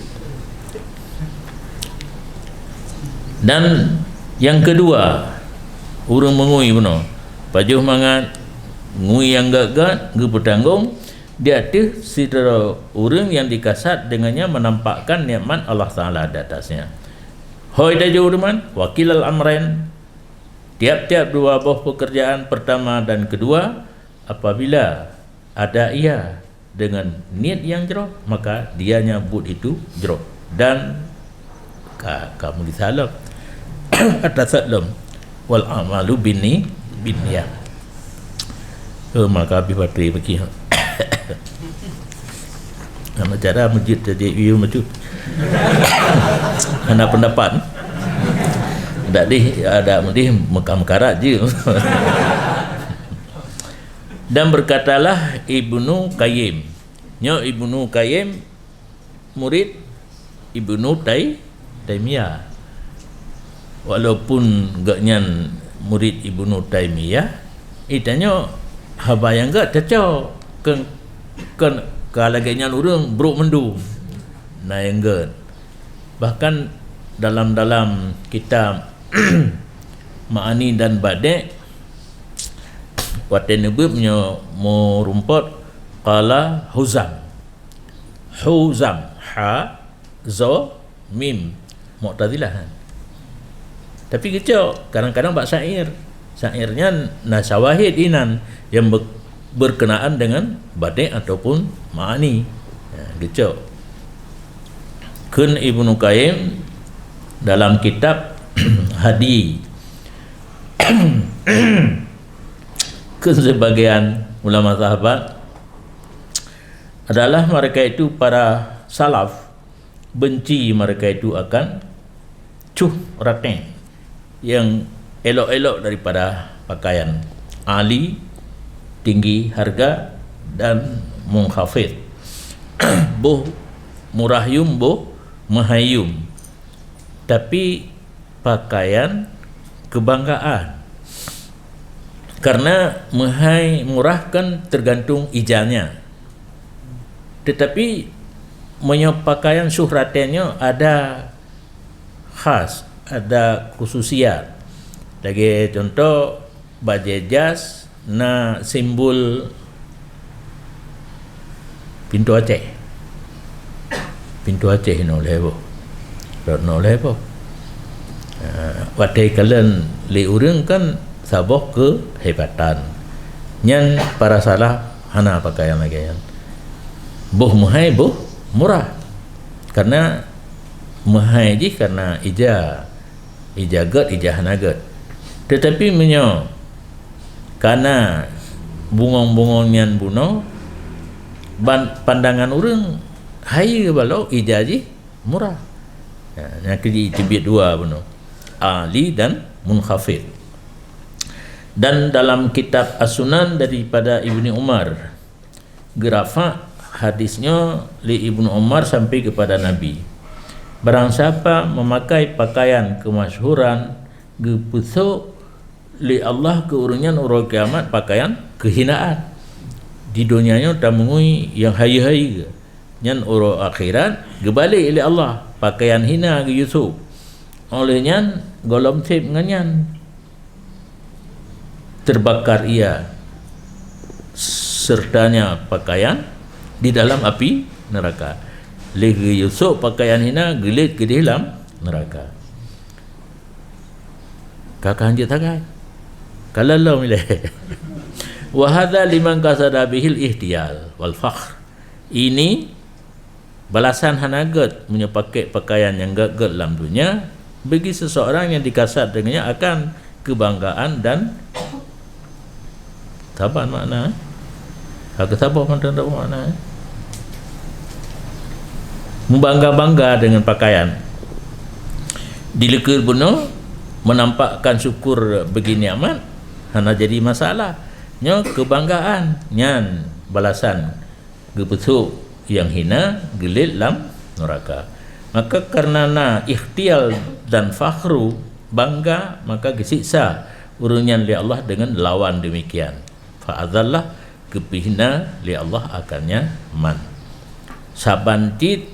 S1: Dan yang kedua urang mengui benar pajuh mangat ngui yang gagat ge bertanggung dia tu sidra orang yang dikasat dengannya menampakkan nikmat Allah Taala di atasnya. Hoi daju teman, wakil al-amrain tiap-tiap dua buah pekerjaan pertama dan kedua apabila ada ia dengan niat yang jeroh maka dia nyabut itu jeroh dan kamu disalam atas salam wal amalu binniyah. Maka habis bateri bagi Nama cara masjid jadi view macam ada pendapat ada mesti Mekam karat je. Dan berkatalah Ibnu Qayyim, nyo Ibnu Qayyim murid Ibnu Taimiyah, walaupun gaknyan murid Ibnu Taimiyah itanya haba yang gak cacau kan kalaganya urang bruk mendu na yang gak. Bahkan dalam kitab Ma'ani dan Badi' Watan Nabi punya merumput qala Huzam ha za mim Mu'tazilah. Tapi kecil kadang-kadang bak syairnya nasawahid inan yang berkenaan dengan Badi' ataupun Ma'ani. Kecil kun Ibnu Qayyim dalam kitab Hadi ke sebagian ulama sahabat adalah mereka itu para salaf benci mereka itu akan rating yang elok-elok daripada pakaian, ali, tinggi harga dan munkhafid, boh murahyum, boh mahayum, tapi pakaian kebanggaan. Karena mahai murah kan tergantung ijalnya, tetapi pakaian syuhratnya ada khas, ada khususiat. Lagi contoh baju jas na simbol pintu Aceh no lepo wadai kalian li urang kan sabok kehebatan nyan para salah hana pakaian lagi boh mahai boh murah, karena mahai je karena ija hanagat, tetapi menyo karena bungong-bungong nyan buno pandangan orang hai balau ija je murah. Yang tibit dua buno ali dan munkhafid. Dan dalam kitab As-Sunan daripada Ibnu Umar gerafa hadisnya li Ibnu Umar sampai kepada Nabi, barang siapa memakai pakaian kemasyhuran gepusuk li Allah ke urunyan uro kiamat pakaian kehinaan di dunianya tamungui yang hayi-hayi nyan uro akhirat gebalik li Allah pakaian hina ge Yusuf olehnya golom sip nganyan terbakar ia sertanya pakaian di dalam api neraka. Lagi Yusuf pakaian hina gelit ke dalam neraka. Kakak hanjit tagai kalau lo milih wa hadza liman kasada bihil ihtiyal wal fakhr. Ini balasan hanagat punya pakai pakaian yang gagal dalam dunia bagi seseorang yang dikasat dengannya akan kebanggaan dan sabar makna agak sabar makna membangga-bangga dengan pakaian dilekir bunuh menampakkan syukur begini amat hana jadi masalah nyo kebanggaan nyan balasan gepesuk yang hina gelit lam neraka. Maka karena ikhtial dan fakhru bangga maka disiksa urunyan li Allah dengan lawan demikian. Fa'adzallah kepihna li Allah akannya man. Sabantit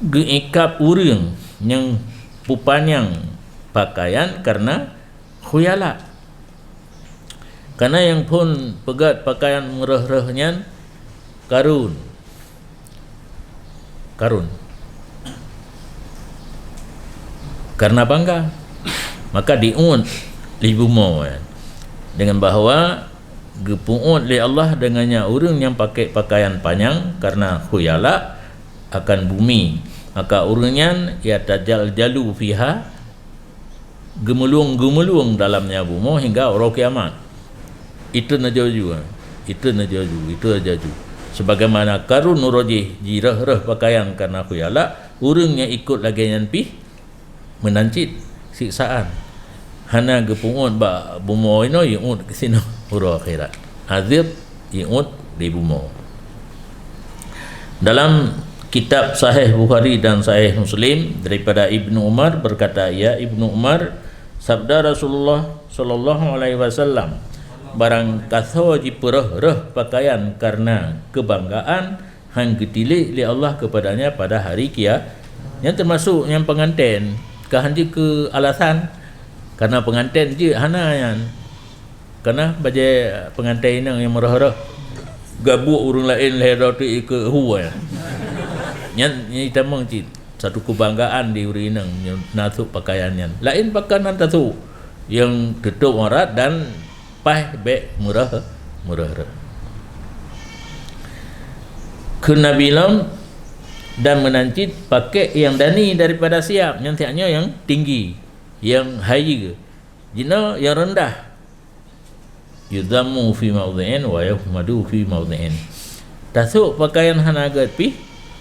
S1: geikap urang yang pupanyang pakaian karena khuyala. Karena yang pun pegat pakaian mereh-rehnya karun karena bangga maka diun li bumo dengan bahawa gepuun li Allah dengannya urang yang pakai pakaian panjang karena khuyala akan bumi, maka urangnya ya tajal-jalu fiha gemelung-gemelung dalamnya bumi hingga orang kiamat. Itu najaju. sebagaimana karun nurojih jirah-rah pakaian karena khuyala urang yang ikut lagi yang pi menancit siksaan hana gepungut ba bumo ino yut ke sino huru akhirat azab yut di bumo. Dalam kitab Sahih Bukhari dan Sahih Muslim daripada Ibnu Umar berkata, ya Ibnu Umar, sabda Rasulullah sallallahu alaihi wasallam, barang katho ji perah pakaian karena kebanggaan hang getilih li Allah kepadanya pada hari kiamat. Yang termasuk yang pengantin kahan je ke alasan karena pengantin je hana yang karena baje pengantin yang merah-rah gabuk urang lain lehera tu ke huwa yang tamang cit satu kebanggaan di urinang yang nasuk pakaiannya lain pakaian tatu yang tutup aurat dan pah be murah kena bilang dan menancit pakai yang dani daripada siap yang tiaknya yang tinggi yang high jina yang rendah yudammu fi mawdhi'in wa yuhmadu fi mawdhi'in. Tasuk pakaian hanagat pi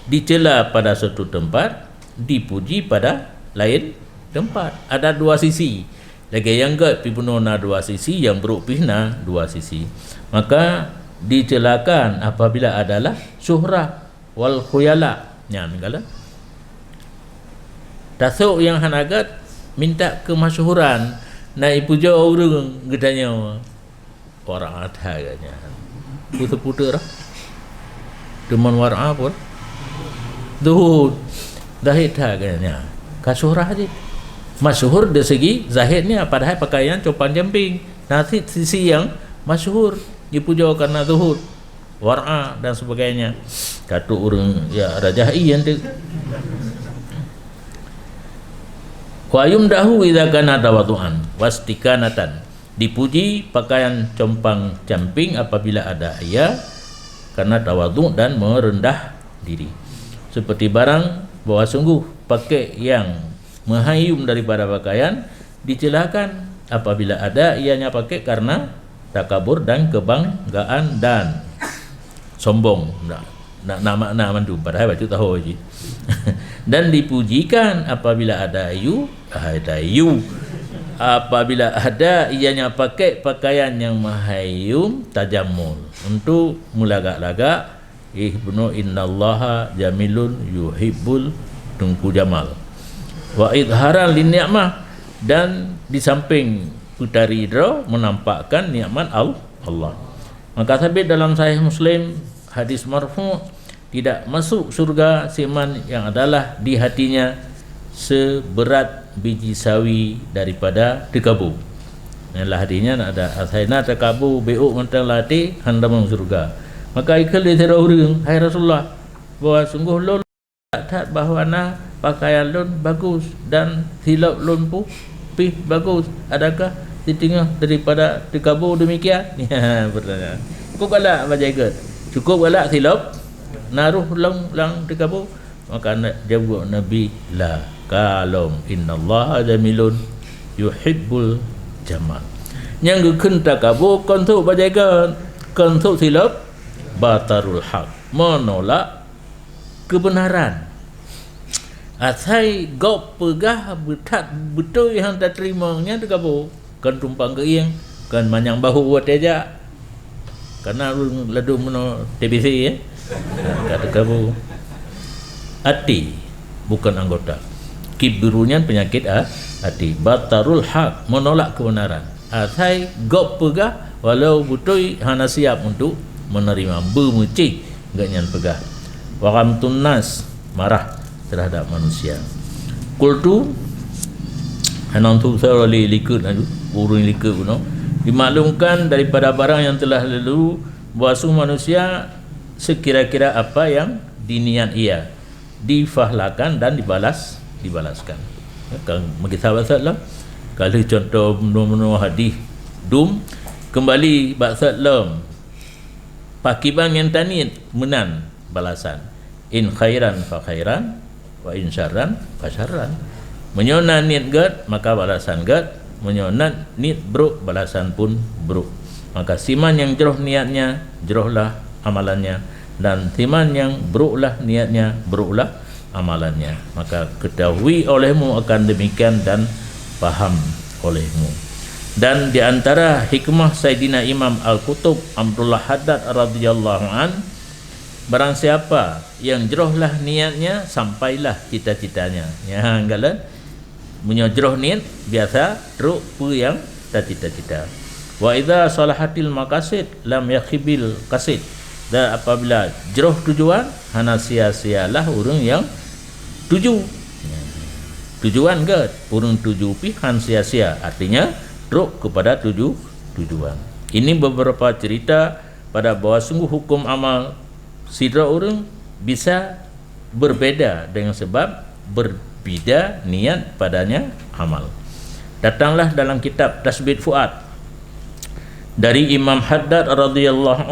S1: dicela pada satu tempat, dipuji pada lain tempat. Ada dua sisi. Lagi yang gat pi punona dua sisi, yang buruk pi na dua sisi. Maka dicelakan apabila adalah syuhrah wal khuyala. Nyan kala. Tasuk yang hanagat minta kemasyhuran, naik puja orang gedanya. Orang ada katanya putar-putar deman warna pun zuhud zahid katanya kasyurah je masyhur dari segi zahidnya padahal pakaian copan jamping nanti sisi yang masyhur dipuja karena zuhud warna dan sebagainya kata orang ya rajah iyan tu wa yumdahu idza kana tawadhu'an wastikanatan. Dipuji pakaian compang camping apabila ada ayat karena tawadhu dan merendah diri. Seperti barang bahwa sungguh pakai yang menghayum daripada pakaian dicelakan apabila ada ianya pakai karena takabur dan kebanggaan dan sombong. Nak makna mandu padahal baca tahu je. Dan dipujikan apabila ada ayu apabila ada ianya pakai pakaian yang mahayum tajamul untuk mulagak-lagak ibnu innallaha jamilun yuhibbul tungku jamal wa idharan lin ni'mah dan di samping putari idra menampakkan nikmat Allah. Maka sabit dalam Sahih Muslim hadis marfu tidak masuk surga siman yang adalah di hatinya seberat biji sawi daripada tekabu. Inilah hadinya ada asaina tekabu beuk mentang lati handam surga. Maka ikal dia orang hai Rasulullah bahwa sungguh lon tak bahawa na pakaian lon bagus dan silap lon pu pi bagus. Adakah ditinggal daripada tekabu demikian? Ya bertanya. Cukup galak baca ikut. Cukup galak silap naruh lang tekabu. Maka jawab Nabi la kalom innallaha jamilun yuhibbul jamal. Yang gekenta kabu kontuk bajaga kontuk silap batarul haq menolak kebenaran. Asai gop pegah betat betul yang tak terimanya tu kabu kan tumpang ke yang kan manyang bahu buat aja karena ladu meno TBC ya kata kabu hati bukan anggota. Kibirunya penyakit hati. Batarul haq menolak kebenaran. Asai gop pegah walau betul hana siap untuk menerima bermucik ganyan pegah. Waramtun nas marah terhadap manusia. Kultu hanantu sarali likut urun likut kuno dimaklumkan daripada barang yang telah lalu bahawa manusia sekira-kira apa yang diniat ia difahlakan dan dibalaskan. Kan bagi sahabat lah kalau contoh menu hadis dum kembali baksat lam pakiban yang tanit menan balasan in khairan fa khairan wa in syarran fa syarran. Menyonan niat gad maka balasan gad, menyonan niat buruk balasan pun buruk. Maka siman yang jeroh niatnya jerohlah amalannya, dan timan yang buruklah niatnya, buruklah amalannya. Maka ketahui olehmu akan demikian dan faham olehmu. Dan di antara hikmah Sayyidina Imam Al-Qutub Abdullah Haddad radhiyallahu an, barang siapa yang jerohlah niatnya, sampailah cita-citanya. Ya, galan menyojroh niat biasa teruk pu yang cita-cita. Wa idza salahatil maqasid lam yakhibil qasid. Dan apabila jeroh tujuan, hana sia-sialah urang yang tuju. Tujuan ke urang tuju pi han sia-sia, artinya teruk kepada tujuan. Ini beberapa cerita pada bahawa sungguh hukum amal sidra urang bisa berbeda dengan sebab berbeda niat padanya amal. Datanglah dalam kitab Tasbit Fuad dari Imam Haddad radhiyallahu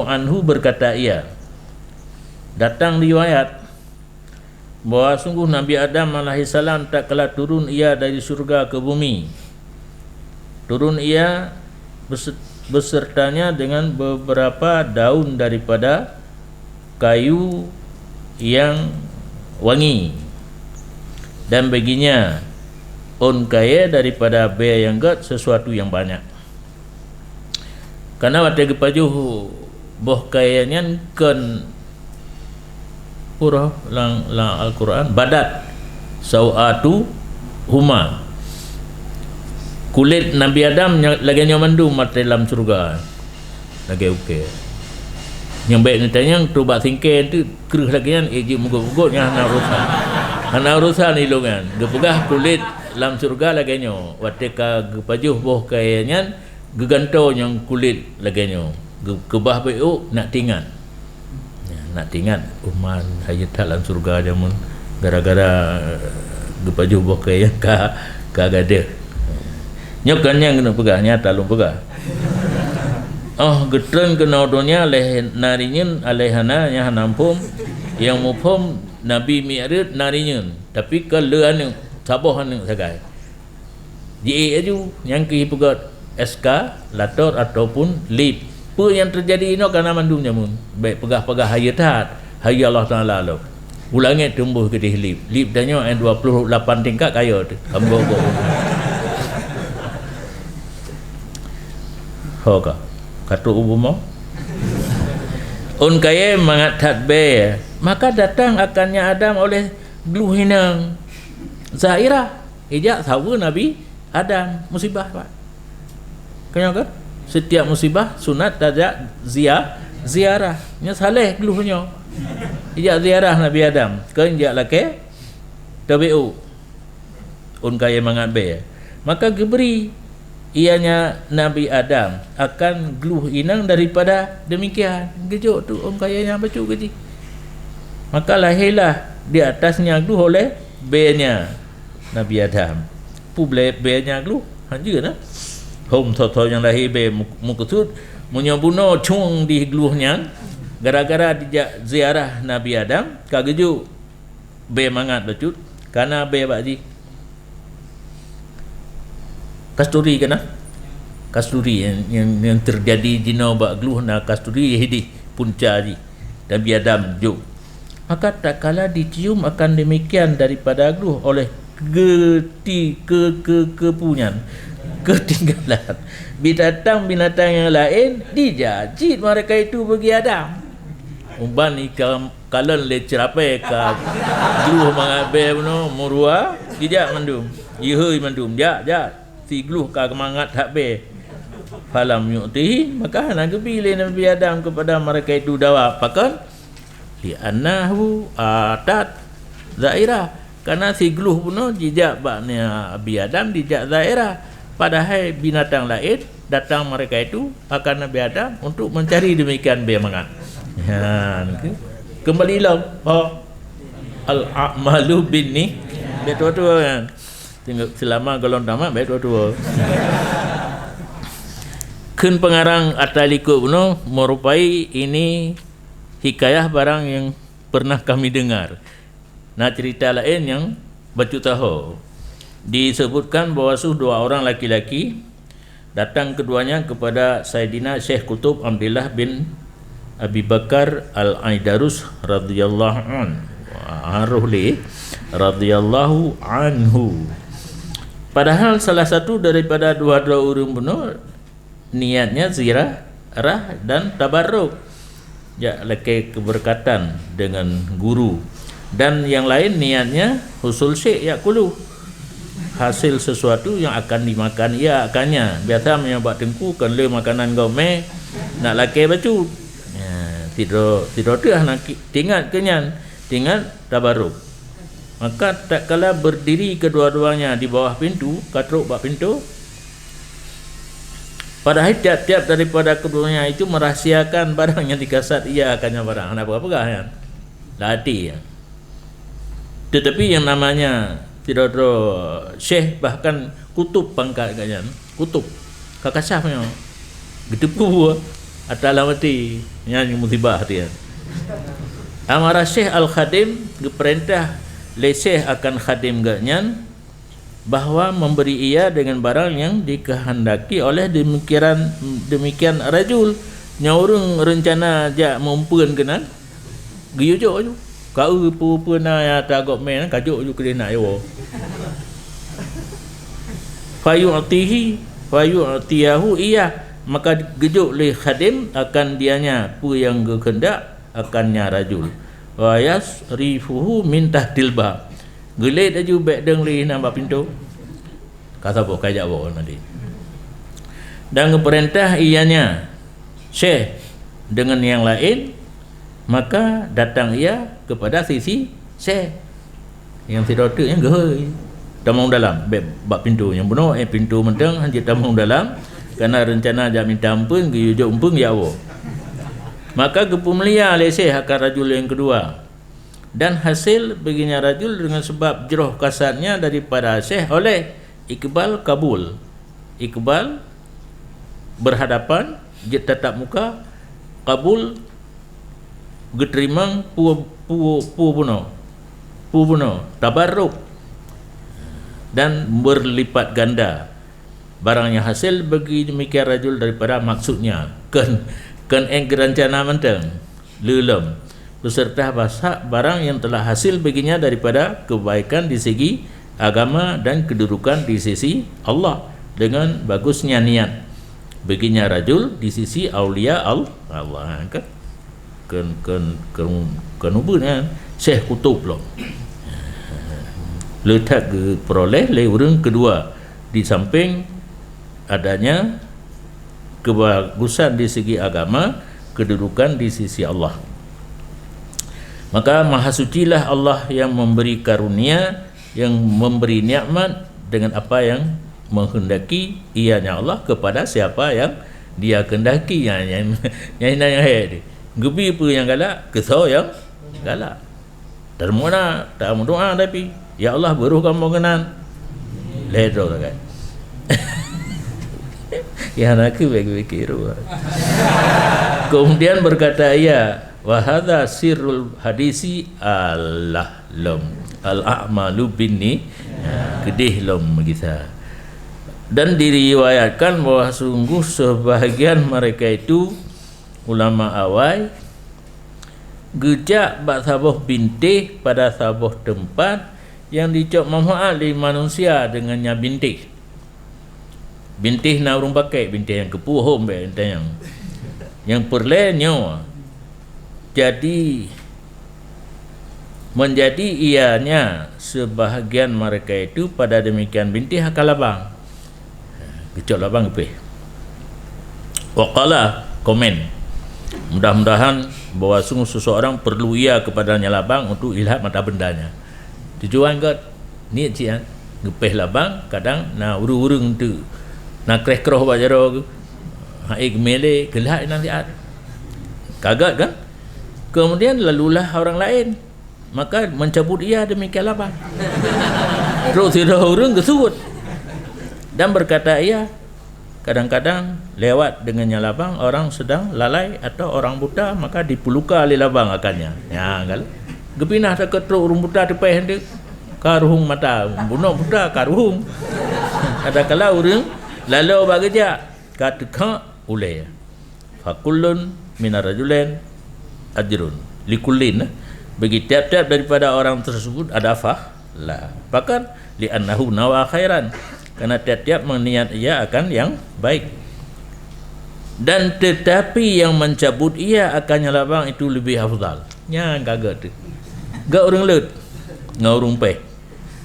S1: anhu berkata, ia datang riwayat bahawa sungguh Nabi Adam alaihissalam tak kala turun ia dari surga ke bumi. Turun ia besertanya dengan beberapa daun daripada kayu yang wangi, dan baginya kaya daripada bea yang gat sesuatu yang banyak. Karena waktu kepajuh boh kayanya kan purah lang Al-Quran badat sawatu huma, kulit Nabi Adam lagi nyamandum mati dalam surga lagi okey. Yang baik ni tanya tu bak singkir tu keruh lagi kan mugut-mugut yang ana urusan ilungan gepegah kulit dalam surga lagi nyo waktu ka gepajuh boh kayanya geganto yang kulit lagi nyo kebah beuk nak tingan. Nak tingat uman hayat dalam surga jamun gara-gara gepajuh boh kaya ka gada. Nyokan yang kena pegah nyata lu pegah. Oh getren kena odonya leh narinyen alehana nya hanampum yang mupum Nabi Mi'raj narinyen tapi kalau anu saboh anu sagai. Ji aju yang ke pegat SK lator ataupun lip. Apa yang terjadi ini kerana mandum jamun baik pegah-pegah hayat Allah Taala lo ulangi tumbuh ke lip danyo 28 tingkat kaya tu ambo hoka kata umum kaya mangat be maka datang akannya Adam oleh gluhinang Zairah ijak sawa Nabi Adam musibah pak kaya kan setiap musibah sunat ada ziarah nya saleh geluhnya ijak ziarah Nabi Adam kan ijak lake tabiu kaya mangat be maka geberi ianya Nabi Adam akan geluh inang daripada demikian gejuk tu kaya yang bacu gaji maka lahirlah di atasnya geluh oleh be-nya Nabi Adam publik be-nya geluh hanja nah hom toto yang lahir be mukutut munyabuno cung di geluhnya gara-gara dijak ziarah Nabi Adam kageju be mangat becut karena be bakji kasturi kena kasturi yang terjadi jino bak geluh na kasturi hidi punca ji Nabi Adam ju maka tak kala dicium akan demikian daripada geluh oleh kepunyan ketinggalan binatang yang lain dijajit mereka itu bagi Adam umban ni kalan le cerapai ka gluh mangabe no murua dijak mandum yehoi mandum ja si gluh ka kemangat hak be falam yu'ti maka nak pilih Nabi Adam kepada mereka itu dawa pakan li annahu atat zairah karena si gluh puno jijak baknya Nabi Adam dijak zairah padahal binatang lain datang mereka itu akan Nabi Adam untuk mencari demikian bemangat. Ya, kembali lah. Al-a'malu binni betul-betul kan. Tengok selama golong tamat betul-betul. Kun pengarang Ataliko puno merupai ini hikayah barang yang pernah kami dengar. Nah cerita lain yang bacu tahu. Disebutkan bahawa dua orang laki-laki datang keduanya kepada Sayyidina Syekh Qutub Abdullah bin Abi Bakar Al-Aidarus radhiyallahu anhu. Padahal salah satu daripada dua-dua orang bunuh niatnya ziarah dan tabarruk, ya, laki keberkatan dengan guru, dan yang lain niatnya husul syai' yakulu, hasil sesuatu yang akan dimakan ia akannya. Biasa menyebab tengku kan le makanan gome nak laki baju ya, tidur tu nak tinggal kenyan, tinggal tabarruk. Maka tak kala berdiri kedua-duanya di bawah pintu, katruk bak pintu, padahal tiap-tiap daripada keduanya itu merahsiakan barang yang dikasat ia akannya barang. Apa-apa ya? Lati ya. Tetapi yang namanya tidak syekh, bahkan kutub pangkat kalian, kutub kakasahnya gedepu atala mati nyanyi musibah dia. Amara Syekh Al-Khadim diperintah leseh akan khadim ganyan bahawa memberi ia dengan barang yang dikehendaki oleh demikian rajul nyaurung rencana jak mempuan kenal giyujuk ju kau puna ya tagok men kajuk ju kena yo fayu'tiyahu iya, maka gejuk le khadim akan dianya pu yang kehendak akannya rajul wa yasrifuhu min tahtil bab, gelit aju back deng li nampak pintu kata apa kajak apa nanti, dan perintah ianya syekh dengan yang lain, maka datang ia kepada sisi syekh yang tidak tu yang gehoi tamang dalam bab pintu yang bunuh pintu menteng hanjit tamang dalam kerana rencana jak minta ampun geyujuk umpung ya Allah. Maka gepumelia leseh akan rajul yang kedua, dan hasil baginya rajul dengan sebab jeroh kasarnya daripada syekh oleh Iqbal kabul. Iqbal berhadapan jet tatap muka, kabul geterimang puno tabarruk, dan berlipat ganda barangnya hasil bagi demikian rajul daripada maksudnya kan rencana menteng lelem beserta barang yang telah hasil baginya daripada kebaikan di segi agama dan kedudukan di sisi Allah dengan bagusnya niat baginya rajul di sisi aulia Allah kan ubunnya Syekh Kutub loh letak peroleh le orang kedua di samping adanya kebagusan di segi agama, kedudukan di sisi Allah. Maka maha sucilah Allah yang memberi karunia, yang memberi nikmat dengan apa yang menghendaki ianya Allah kepada siapa yang dia kehendaki. yang hai gebi apa yang galak, kesau yang galak. Termona tak doa tapi ya Allah beruh kamu mengenal ledro kan. Ya nak fikir. Kemudian berkata ia, wa hadza sirrul hadisi al-lam al-a'malu binni kedih lom kita. Dan diriwayatkan bahwa sungguh sebahagian mereka itu ulama awal gejak bak sabuh bintih pada sabuh tempat yang dicok manfaat li manusia dengannya bintih. Bintih na urung pakai, bintih yang kepuhum bintih yang perlenyo. Jadi menjadi ianya sebahagian mereka itu pada demikian bintih akalabang. Gecok labang pe. Waqala komen. Mudah-mudahan bahwa sungguh seseorang perlu ia kepadanya labang untuk ilham mata bendanya. Tujuan kat ni cian gepeh labang kadang na urung-urung tu nak kreh-kroh bajaro hai gemele gelak nanti kagat kan. Kemudian lalulah orang lain, maka mencabut ia demikian labang. Terus tidak urung kesut dan berkata ia, kadang-kadang lewat dengannya labang orang sedang lalai atau orang buta, maka dipuluka oleh labang akannya. Ya kan. Gepinah tak ketruk urung buta tepai hendak karuhung mata bunuh buta karuhung. Ada kala urung lalu bageja katka ulay. Fakullun minar rajulen ajrun likullin, bagi tiap-tiap daripada orang tersebut ada pahala. Bahkan li'annahu nawa khairan, karena tiap-tiap meniat ia akan yang baik. Dan tetapi yang mencabut ia akan nyalabang itu lebih afdal. Nya kagak tu. Gak orang lut, ngau orang peh.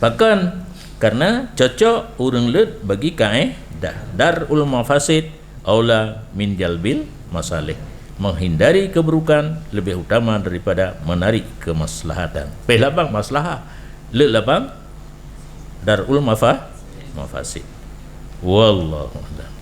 S1: Bahkan karena cocok orang lut bagi kaedah darul mafasid aula min jalbil masalih. Menghindari keburukan lebih utama daripada menarik kemaslahatan. Peh labang maslahah, lut labang darul mafasid. Wallahu a'lam.